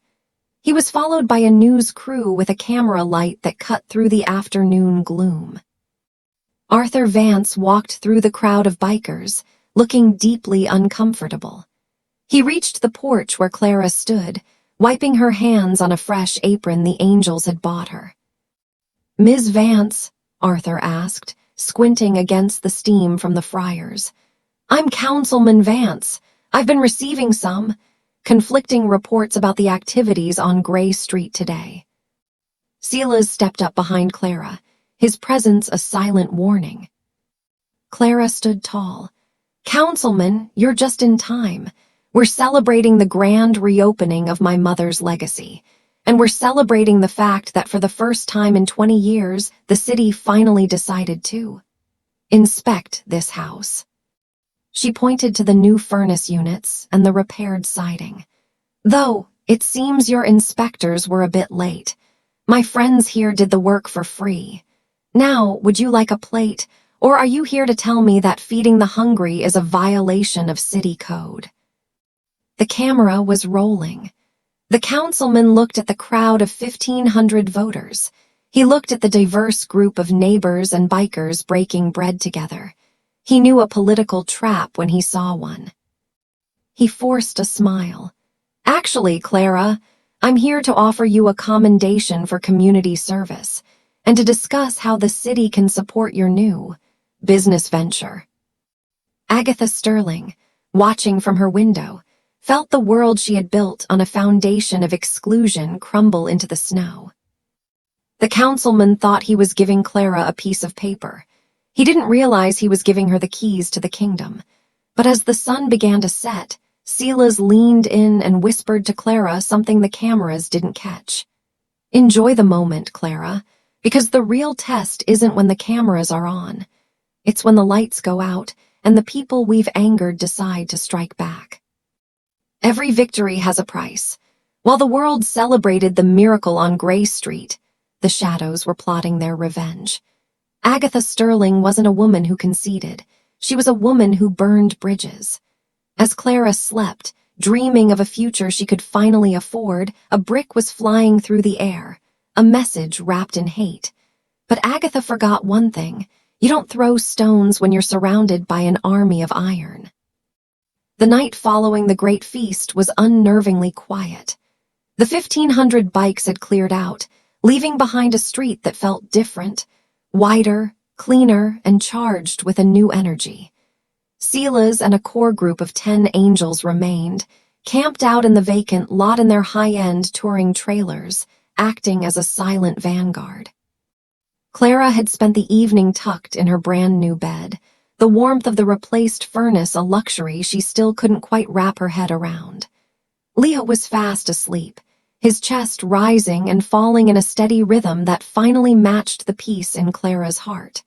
He was followed by a news crew with a camera light that cut through the afternoon gloom. Arthur Vance walked through the crowd of bikers, looking deeply uncomfortable. He reached the porch where Clara stood, wiping her hands on a fresh apron the angels had bought her. "Ms. Vance," Arthur asked, squinting against the steam from the fryers. "I'm Councilman Vance. I've been receiving some conflicting reports about the activities on Gray Street today." Silas stepped up behind Clara, his presence a silent warning. Clara stood tall. "Councilman, you're just in time. We're celebrating the grand reopening of my mother's legacy, and we're celebrating the fact that for the first time in 20 years, the city finally decided to inspect this house." She pointed to the new furnace units and the repaired siding. "Though, it seems your inspectors were a bit late. My friends here did the work for free. Now, would you like a plate, or are you here to tell me that feeding the hungry is a violation of city code?" The camera was rolling. The councilman looked at the crowd of 1,500 voters. He looked at the diverse group of neighbors and bikers breaking bread together. He knew a political trap when he saw one. He forced a smile. "Actually, Clara, I'm here to offer you a commendation for community service and to discuss how the city can support your new business venture." Agatha Sterling, watching from her window, felt the world she had built on a foundation of exclusion crumble into the snow. The councilman thought he was giving Clara a piece of paper. He didn't realize he was giving her the keys to the kingdom. But as the sun began to set, Silas leaned in and whispered to Clara something the cameras didn't catch. "Enjoy the moment, Clara, because the real test isn't when the cameras are on. It's when the lights go out and the people we've angered decide to strike back." Every victory has a price. While the world celebrated the miracle on Gray Street, the shadows were plotting their revenge. Agatha Sterling wasn't a woman who conceded. She was a woman who burned bridges. As Clara slept, dreaming of a future she could finally afford, a brick was flying through the air, a message wrapped in hate. But Agatha forgot one thing. You don't throw stones when you're surrounded by an army of iron. The night following the great feast was unnervingly quiet. The 1,500 bikes had cleared out, leaving behind a street that felt different, wider, cleaner, and charged with a new energy. Silas and a core group of 10 angels remained, camped out in the vacant lot in their high-end touring trailers, acting as a silent vanguard. Clara had spent the evening tucked in her brand-new bed, the warmth of the replaced furnace a luxury she still couldn't quite wrap her head around. Leo was fast asleep, his chest rising and falling in a steady rhythm that finally matched the peace in Clara's heart.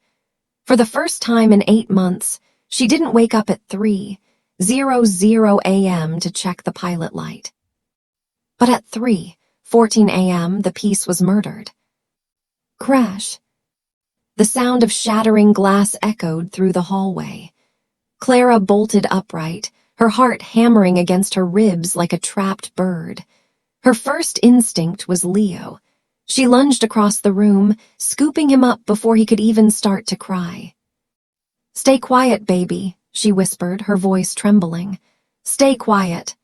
For the first time in 8 months, she didn't wake up at 3:00 a.m. to check the pilot light. But at 3:14 a.m., the peace was murdered. Crash. The sound of shattering glass echoed through the hallway. Clara bolted upright, her heart hammering against her ribs like a trapped bird. Her first instinct was Leo. She lunged across the room, scooping him up before he could even start to cry. "Stay quiet, baby," she whispered, her voice trembling. "Stay quiet."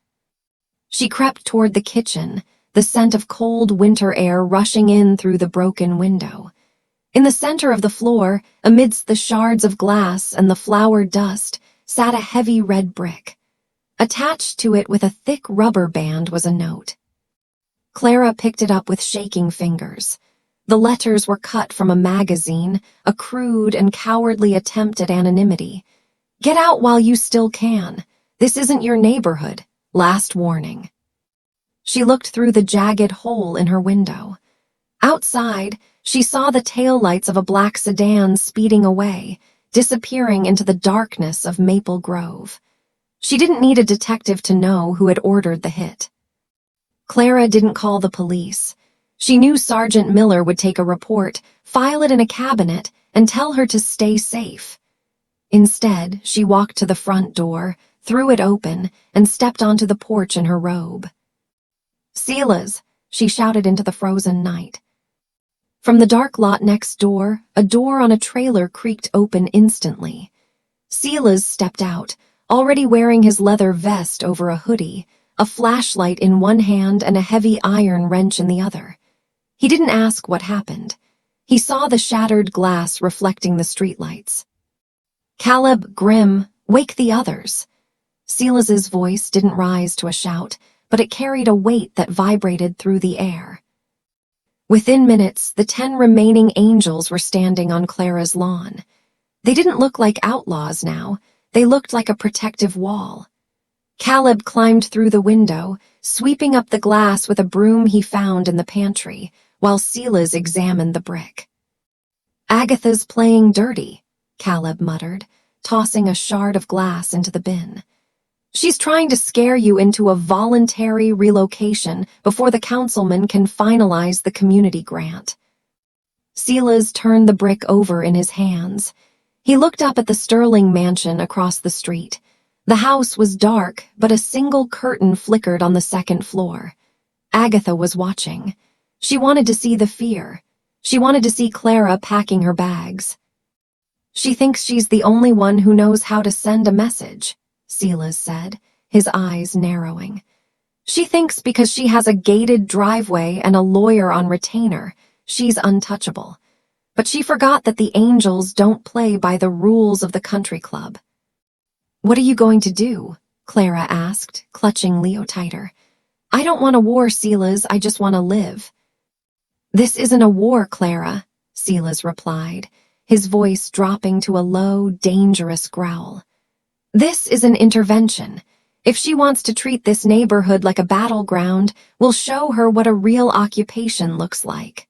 She crept toward the kitchen, the scent of cold winter air rushing in through the broken window. In the center of the floor, amidst the shards of glass and the flour dust, sat a heavy red brick. Attached to it with a thick rubber band was a note. Clara picked it up with shaking fingers. The letters were cut from a magazine, a crude and cowardly attempt at anonymity. "Get out while you still can. This isn't your neighborhood. Last warning." She looked through the jagged hole in her window. Outside, she saw the taillights of a black sedan speeding away, disappearing into the darkness of Maple Grove. She didn't need a detective to know who had ordered the hit. Clara didn't call the police. She knew Sergeant Miller would take a report, file it in a cabinet, and tell her to stay safe. Instead, she walked to the front door, threw it open, and stepped onto the porch in her robe. "Silas," she shouted into the frozen night. From the dark lot next door, a door on a trailer creaked open instantly. Silas stepped out, already wearing his leather vest over a hoodie, a flashlight in one hand and a heavy iron wrench in the other. He didn't ask what happened. He saw the shattered glass reflecting the streetlights. "Caleb, Grimm, wake the others." Silas's voice didn't rise to a shout, but it carried a weight that vibrated through the air. Within minutes, the 10 remaining angels were standing on Clara's lawn. They didn't look like outlaws now. They looked like a protective wall. Caleb climbed through the window, sweeping up the glass with a broom he found in the pantry, while Silas examined the brick. "Agatha's playing dirty," Caleb muttered, tossing a shard of glass into the bin. "She's trying to scare you into a voluntary relocation before the councilman can finalize the community grant." Silas turned the brick over in his hands. He looked up at the Sterling mansion across the street. The house was dark, but a single curtain flickered on the second floor. Agatha was watching. She wanted to see the fear. She wanted to see Clara packing her bags. "She thinks she's the only one who knows how to send a message," Silas said, his eyes narrowing. "She thinks because she has a gated driveway and a lawyer on retainer, she's untouchable. But she forgot that the angels don't play by the rules of the country club." "What are you going to do?" Clara asked, clutching Leo tighter. "I don't want a war, Silas, I just want to live." "This isn't a war, Clara," Silas replied, his voice dropping to a low, dangerous growl. "This is an intervention. If she wants to treat this neighborhood like a battleground, we'll show her what a real occupation looks like."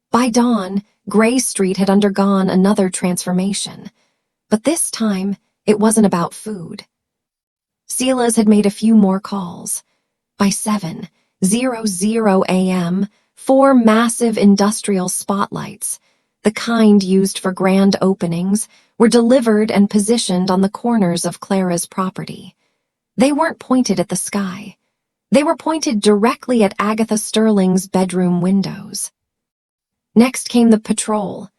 By dawn, Gray Street had undergone another transformation. But this time, it wasn't about food. Silas had made a few more calls. By 7:00 a.m., 4 massive industrial spotlights, the kind used for grand openings, were delivered and positioned on the corners of Clara's property. They weren't pointed at the sky. They were pointed directly at Agatha Sterling's bedroom windows. Next came the patrol.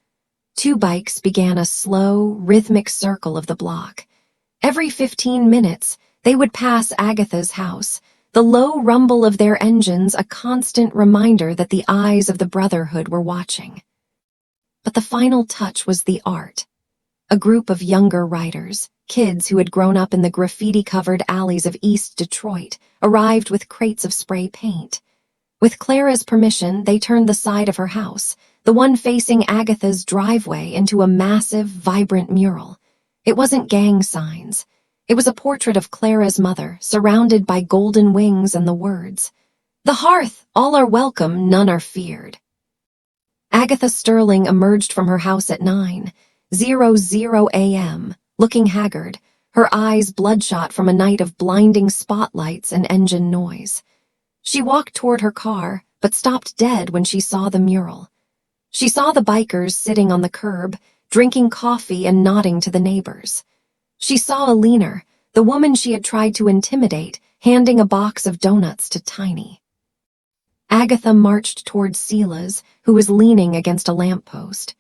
2 bikes began a slow, rhythmic circle of the block. Every 15 minutes, they would pass Agatha's house, the low rumble of their engines a constant reminder that the eyes of the Brotherhood were watching. But the final touch was the art. A group of younger writers, kids who had grown up in the graffiti-covered alleys of East Detroit, arrived with crates of spray paint. With Clara's permission, they turned the side of her house, the one facing Agatha's driveway, into a massive, vibrant mural. It wasn't gang signs. It was a portrait of Clara's mother, surrounded by golden wings and the words, "The hearth, all are welcome, none are feared." Agatha Sterling emerged from her house at 9:00 a.m., looking haggard, her eyes bloodshot from a night of blinding spotlights and engine noise. She walked toward her car, but stopped dead when she saw the mural. She saw the bikers sitting on the curb, drinking coffee and nodding to the neighbors. She saw Alina, the woman she had tried to intimidate, handing a box of donuts to Tiny. Agatha marched toward Sela's, who was leaning against a lamppost.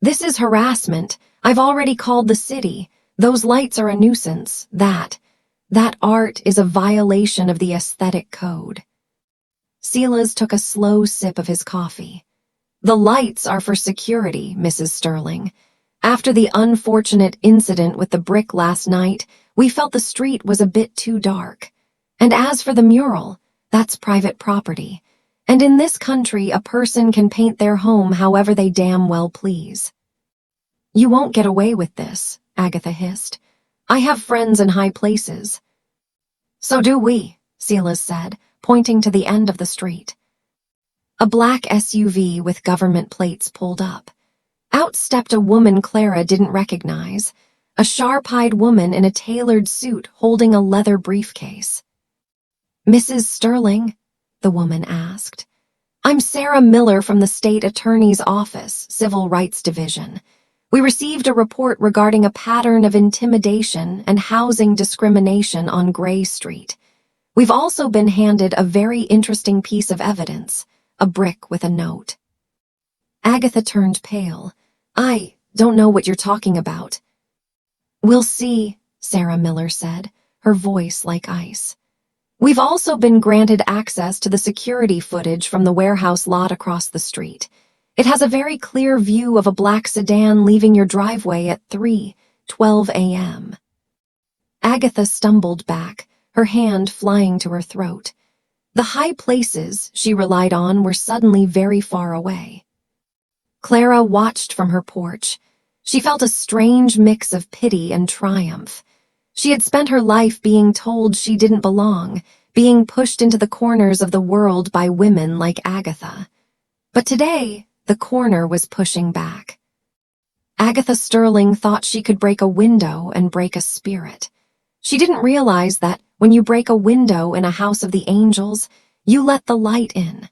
"This is harassment. I've already called the city. Those lights are a nuisance. That art is a violation of the aesthetic code." Sela's took a slow sip of his coffee. "The lights are for security, Mrs. Sterling. After the unfortunate incident with the brick last night, we felt the street was a bit too dark. And as for the mural, that's private property. And in this country, a person can paint their home however they damn well please." "You won't get away with this," Agatha hissed. "I have friends in high places." "So do we," Sela said, pointing to the end of the street. A black SUV with government plates pulled up. Out stepped a woman Clara didn't recognize, a sharp-eyed woman in a tailored suit holding a leather briefcase. "Mrs. Sterling?" the woman asked. "I'm Sarah Miller from the State Attorney's Office, Civil Rights Division. We received a report regarding a pattern of intimidation and housing discrimination on Gray Street. We've also been handed a very interesting piece of evidence, a brick with a note." Agatha turned pale. "I don't know what you're talking about." "We'll see," Sarah Miller said, her voice like ice. "We've also been granted access to the security footage from the warehouse lot across the street. It has a very clear view of a black sedan leaving your driveway at 3:12 a.m. Agatha stumbled back, her hand flying to her throat. The high places she relied on were suddenly very far away. Clara watched from her porch. She felt a strange mix of pity and triumph. She had spent her life being told she didn't belong, being pushed into the corners of the world by women like Agatha. But today, the corner was pushing back. Agatha Sterling thought she could break a window and break a spirit. She didn't realize that when you break a window in a house of the angels, you let the light in.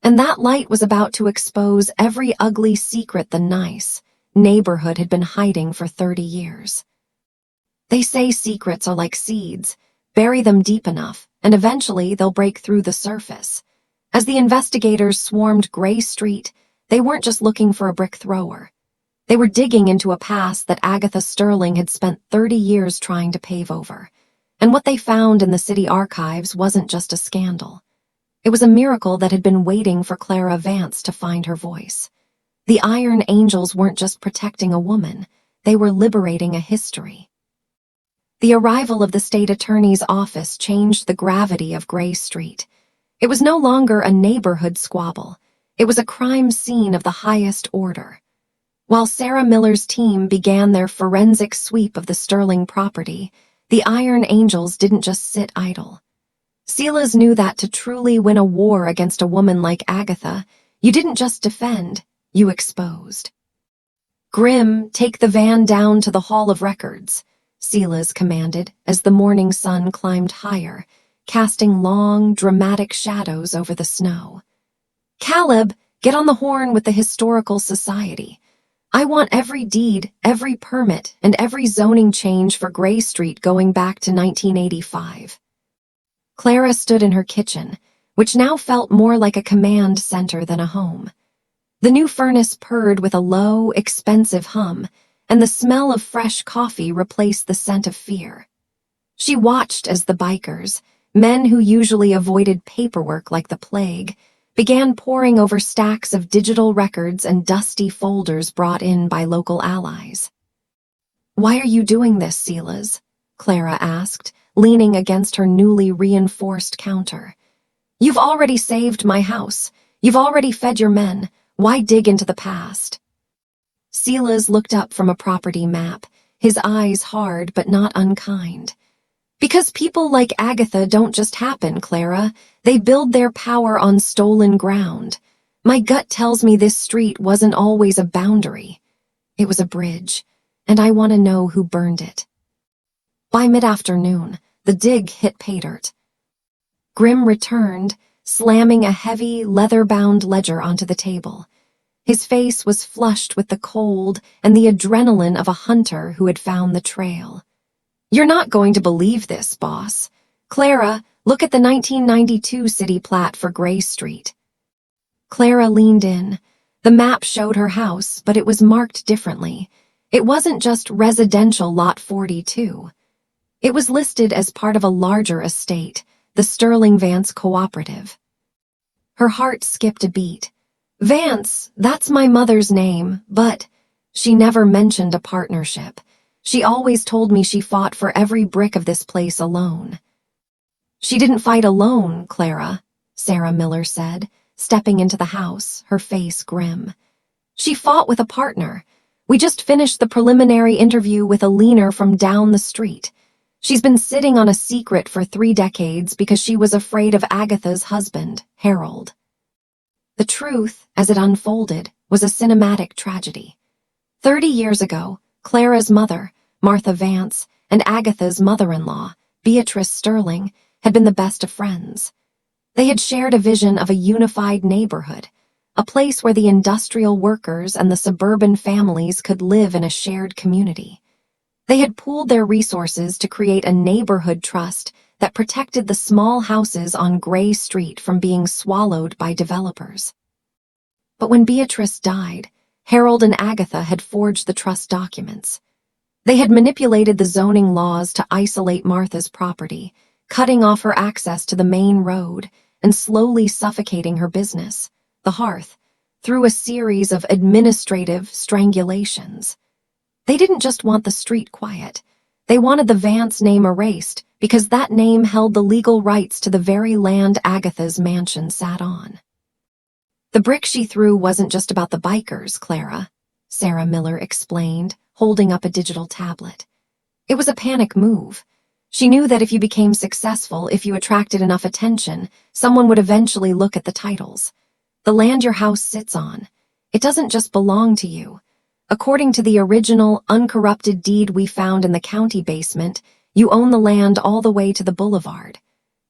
And that light was about to expose every ugly secret the nice neighborhood had been hiding for 30 years. They say secrets are like seeds. Bury them deep enough, and eventually they'll break through the surface. As the investigators swarmed Gray Street, they weren't just looking for a brick thrower. They were digging into a past that Agatha Sterling had spent 30 years trying to pave over. And what they found in the city archives wasn't just a scandal. It was a miracle that had been waiting for Clara Vance to find her voice. The Iron Angels weren't just protecting a woman, they were liberating a history. The arrival of the state attorney's office changed the gravity of Gray Street. It was no longer a neighborhood squabble. It was a crime scene of the highest order. While Sarah Miller's team began their forensic sweep of the Sterling property, the Iron Angels didn't just sit idle. Sela's knew that to truly win a war against a woman like Agatha, you didn't just defend, you exposed. "Grim, take the van down to the Hall of Records," Sela's commanded as the morning sun climbed higher, casting long, dramatic shadows over the snow. "Caleb, get on the horn with the Historical Society. I want every deed, every permit, and every zoning change for Gray Street going back to 1985. Clara stood in her kitchen, which now felt more like a command center than a home. The new furnace purred with a low, expensive hum, and the smell of fresh coffee replaced the scent of fear. She watched as the bikers, men who usually avoided paperwork like the plague, began poring over stacks of digital records and dusty folders brought in by local allies. "Why are you doing this, Sela's?" Clara asked, leaning against her newly reinforced counter. "You've already saved my house. You've already fed your men. Why dig into the past?" Sela's looked up from a property map, his eyes hard but not unkind. Because people like Agatha don't just happen, Clara. They build their power on stolen ground. My gut tells me this street wasn't always a boundary. It was a bridge, and I want to know who burned it. By mid-afternoon, the dig hit pay dirt. Grimm returned, slamming a heavy, leather-bound ledger onto the table. His face was flushed with the cold and the adrenaline of a hunter who had found the trail. You're not going to believe this, boss. Clara, look at the 1992 city plat for Gray Street. Clara leaned in. The map showed her house, but it was marked differently. It wasn't just residential lot 42. It was listed as part of a larger estate, the Sterling Vance Cooperative. Her heart skipped a beat. Vance, that's my mother's name, but she never mentioned a partnership. She always told me she fought for every brick of this place alone. She didn't fight alone, Clara, Sarah Miller said, stepping into the house, her face grim. She fought with a partner. We just finished the preliminary interview with a leaner from down the street. She's been sitting on a secret for 3 decades because she was afraid of Agatha's husband, Harold. The truth, as it unfolded, was a cinematic tragedy. 30 years ago, Clara's mother, Martha Vance, and Agatha's mother-in-law, Beatrice Sterling, had been the best of friends. They had shared a vision of a unified neighborhood, a place where the industrial workers and the suburban families could live in a shared community. They had pooled their resources to create a neighborhood trust that protected the small houses on Gray Street from being swallowed by developers. But when Beatrice died, Harold and Agatha had forged the trust documents. They had manipulated the zoning laws to isolate Martha's property, cutting off her access to the main road and slowly suffocating her business, the Hearth, through a series of administrative strangulations. They didn't just want the street quiet. They wanted the Vance name erased because that name held the legal rights to the very land Agatha's mansion sat on. The brick she threw wasn't just about the bikers, Clara, Sarah Miller explained, holding up a digital tablet. It was a panic move. She knew that if you became successful, if you attracted enough attention, someone would eventually look at the titles. The land your house sits on, it doesn't just belong to you. According to the original, uncorrupted deed we found in the county basement, you own the land all the way to the boulevard.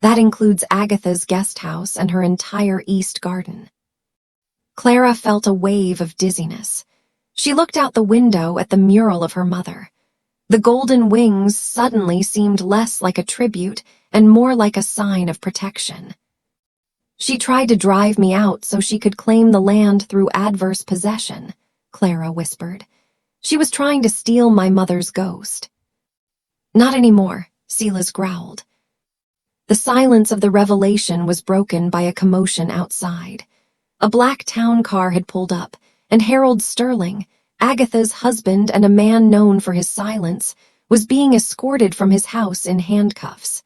That includes Agatha's guest house and her entire east garden. Clara felt a wave of dizziness. She looked out the window at the mural of her mother. The golden wings suddenly seemed less like a tribute and more like a sign of protection. She tried to drive me out so she could claim the land through adverse possession, Clara whispered. She was trying to steal my mother's ghost. Not anymore, Silas growled. The silence of the revelation was broken by a commotion outside. A black town car had pulled up, and Harold Sterling, Agatha's husband and a man known for his silence, was being escorted from his house in handcuffs.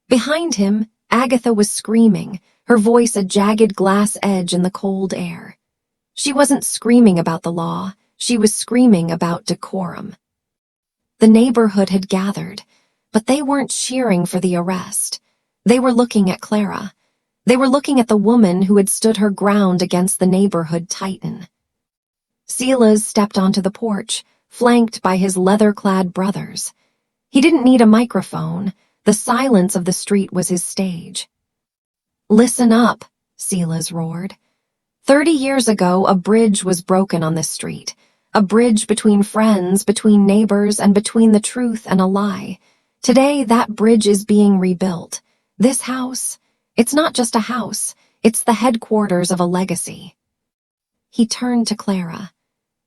Behind him, Agatha was screaming, her voice a jagged glass edge in the cold air. She wasn't screaming about the law, she was screaming about decorum. The neighborhood had gathered, but they weren't cheering for the arrest. They were looking at Clara. They were looking at the woman who had stood her ground against the neighborhood titan. Silas stepped onto the porch, flanked by his leather-clad brothers. He didn't need a microphone. The silence of the street was his stage. Listen up, Silas roared. 30 years ago, a bridge was broken on this street. A bridge between friends, between neighbors, and between the truth and a lie. Today, that bridge is being rebuilt. This house, it's not just a house. It's the headquarters of a legacy. He turned to Clara.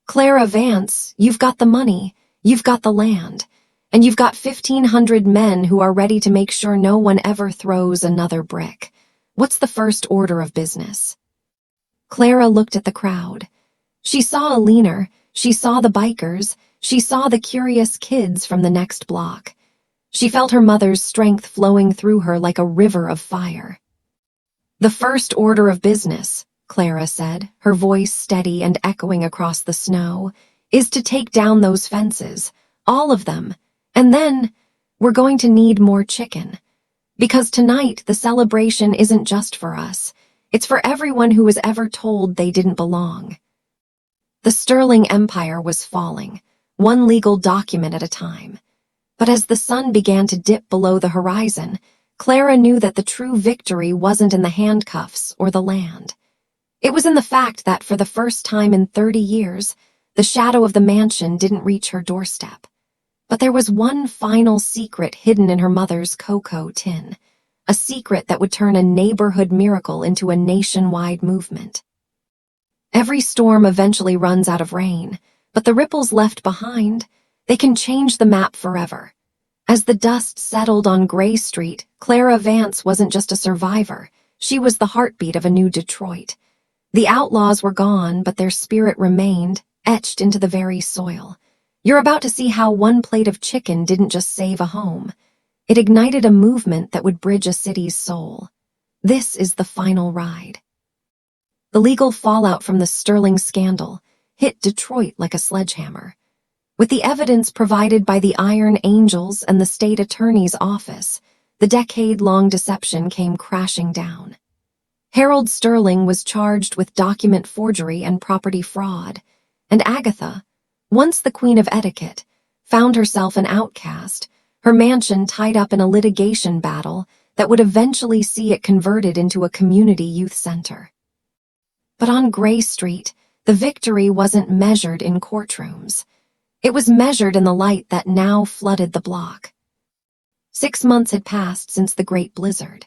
Clara Vance, you've got the money, you've got the land, and you've got 1,500 men who are ready to make sure no one ever throws another brick. What's the first order of business? Clara looked at the crowd. She saw a leaner, she saw the bikers, she saw the curious kids from the next block. She felt her mother's strength flowing through her like a river of fire. The first order of business, Clara said, her voice steady and echoing across the snow, is to take down those fences, All of them. And then, we're going to need more chicken. Because tonight, the celebration isn't just for us. It's for everyone who was ever told they didn't belong. The Sterling Empire was falling, one legal document at a time. But as the sun began to dip below the horizon, Clara knew that the true victory wasn't in the handcuffs or the land. It was in the fact that for the first time in 30 years, the shadow of the mansion didn't reach her doorstep. But there was one final secret hidden in her mother's cocoa tin, a secret that would turn a neighborhood miracle into a nationwide movement. Every storm eventually runs out of rain, but the ripples left behind, they can change the map forever. As the dust settled on Gray Street, Clara Vance wasn't just a survivor, she was the heartbeat of a new Detroit. The outlaws were gone, but their spirit remained, etched into the very soil. You're about to see how one plate of chicken didn't just save a home. It ignited a movement that would bridge a city's soul. This is the final ride. The legal fallout from the Sterling scandal hit Detroit like a sledgehammer. With the evidence provided by the Iron Angels and the state attorney's office, the decade-long deception came crashing down. Harold Sterling was charged with document forgery and property fraud, and Agatha, once the queen of etiquette, found herself an outcast, her mansion tied up in a litigation battle that would eventually see it converted into a community youth center. But on Gray Street, the victory wasn't measured in courtrooms. It was measured in the light that now flooded the block. 6 months had passed since the Great Blizzard.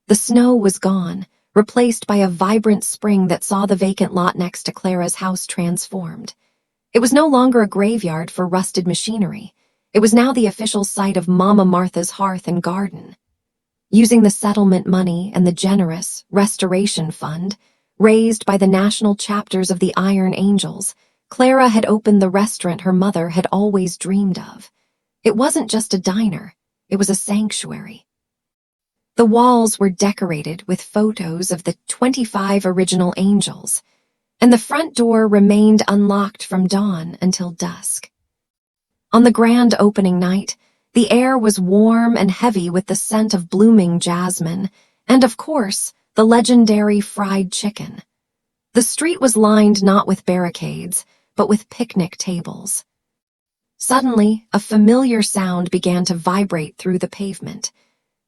The snow was gone, replaced by a vibrant spring that saw the vacant lot next to Clara's house transformed. It was no longer a graveyard for rusted machinery. It was now the official site of Mama Martha's hearth and garden. Using the settlement money and the generous restoration fund, raised by the national chapters of the Iron Angels, Clara had opened the restaurant her mother had always dreamed of. It wasn't just a diner, it was a sanctuary. The walls were decorated with photos of the 25 original angels, and the front door remained unlocked from dawn until dusk. On the grand opening night, the air was warm and heavy with the scent of blooming jasmine, and of course, the legendary fried chicken. The street was lined not with barricades, but with picnic tables. Suddenly, a familiar sound began to vibrate through the pavement.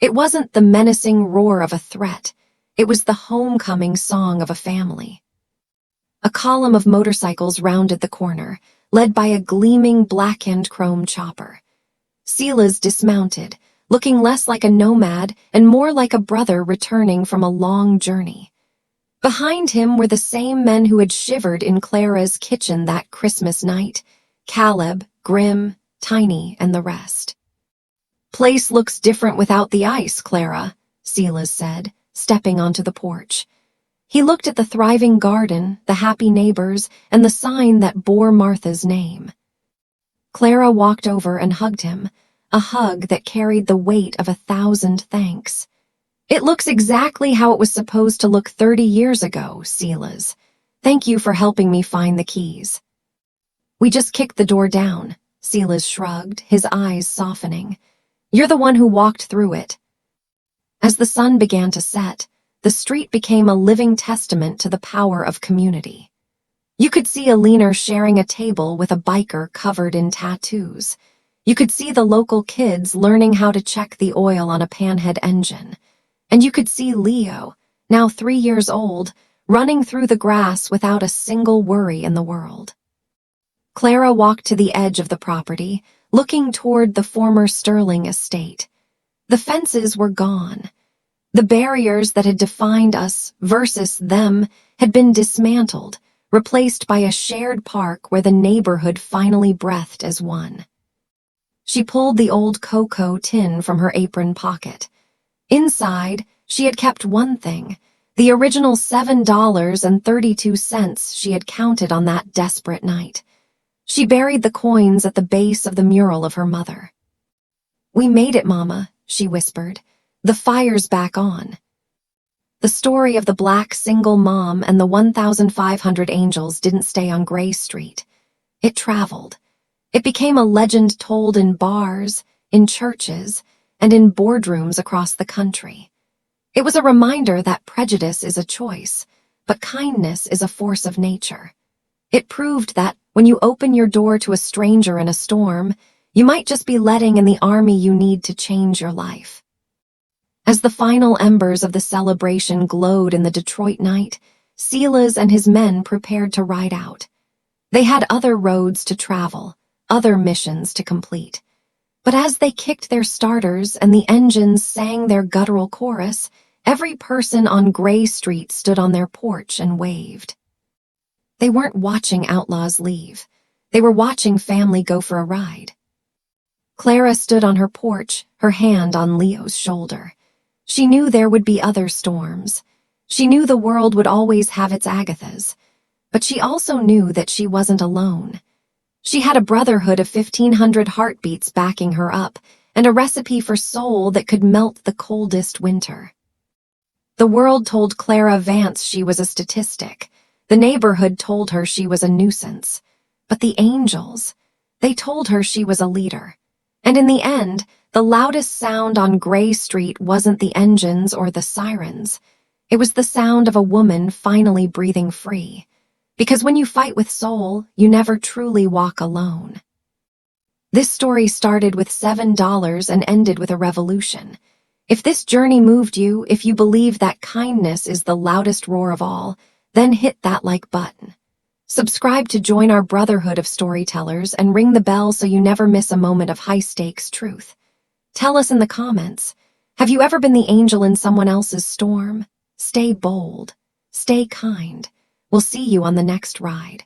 It wasn't the menacing roar of a threat. It was the homecoming song of a family. A column of motorcycles rounded the corner, led by a gleaming black-and chrome chopper. Silas dismounted, looking less like a nomad and more like a brother returning from a long journey. Behind him were the same men who had shivered in Clara's kitchen that Christmas night: Caleb, Grim, Tiny, and the rest. "Place looks different without the ice, Clara," Silas said, stepping onto the porch. He looked at the thriving garden, the happy neighbors, and the sign that bore Martha's name. Clara walked over and hugged him, a hug that carried the weight of 1,000 thanks. "It looks exactly how it was supposed to look 30 years ago, Silas. Thank you for helping me find the keys." "We just kicked the door down," Silas shrugged, his eyes softening. "You're the one who walked through it." As the sun began to set, the street became a living testament to the power of community. You could see a leaner sharing a table with a biker covered in tattoos. You could see the local kids learning how to check the oil on a panhead engine. And you could see Leo, now 3 years old, running through the grass without a single worry in the world. Clara walked to the edge of the property, looking toward the former Sterling estate. The fences were gone. The barriers that had defined us versus them had been dismantled, replaced by a shared park where the neighborhood finally breathed as one. She pulled the old cocoa tin from her apron pocket. Inside, she had kept one thing, the original $7.32 she had counted on that desperate night. She buried the coins at the base of the mural of her mother. "We made it, Mama," she whispered. "The fire's back on." The story of the black single mom and the 1,500 angels didn't stay on Gray Street. It traveled. It became a legend told in bars, in churches, and in boardrooms across the country. It was a reminder that prejudice is a choice, but kindness is a force of nature. It proved that when you open your door to a stranger in a storm, you might just be letting in the army you need to change your life. As the final embers of the celebration glowed in the Detroit night, Silas and his men prepared to ride out. They had other roads to travel, other missions to complete. But as they kicked their starters and the engines sang their guttural chorus, every person on Gray Street stood on their porch and waved. They weren't watching outlaws leave. They were watching family go for a ride. Clara stood on her porch, her hand on Leo's shoulder. She knew there would be other storms. She knew the world would always have its Agathas. But she also knew that she wasn't alone. She had a brotherhood of 1,500 heartbeats backing her up, and a recipe for soul that could melt the coldest winter. The world told Clara Vance she was a statistic. The neighborhood told her she was a nuisance. But the angels, they told her she was a leader. And in the end, the loudest sound on Gray Street wasn't the engines or the sirens. It was the sound of a woman finally breathing free. Because when you fight with soul, you never truly walk alone. This story started with $7 and ended with a revolution. If this journey moved you, if you believe that kindness is the loudest roar of all, then hit that like button. Subscribe to join our brotherhood of storytellers and ring the bell so you never miss a moment of high-stakes truth. Tell us in the comments, have you ever been the angel in someone else's storm? Stay bold. Stay kind. We'll see you on the next ride.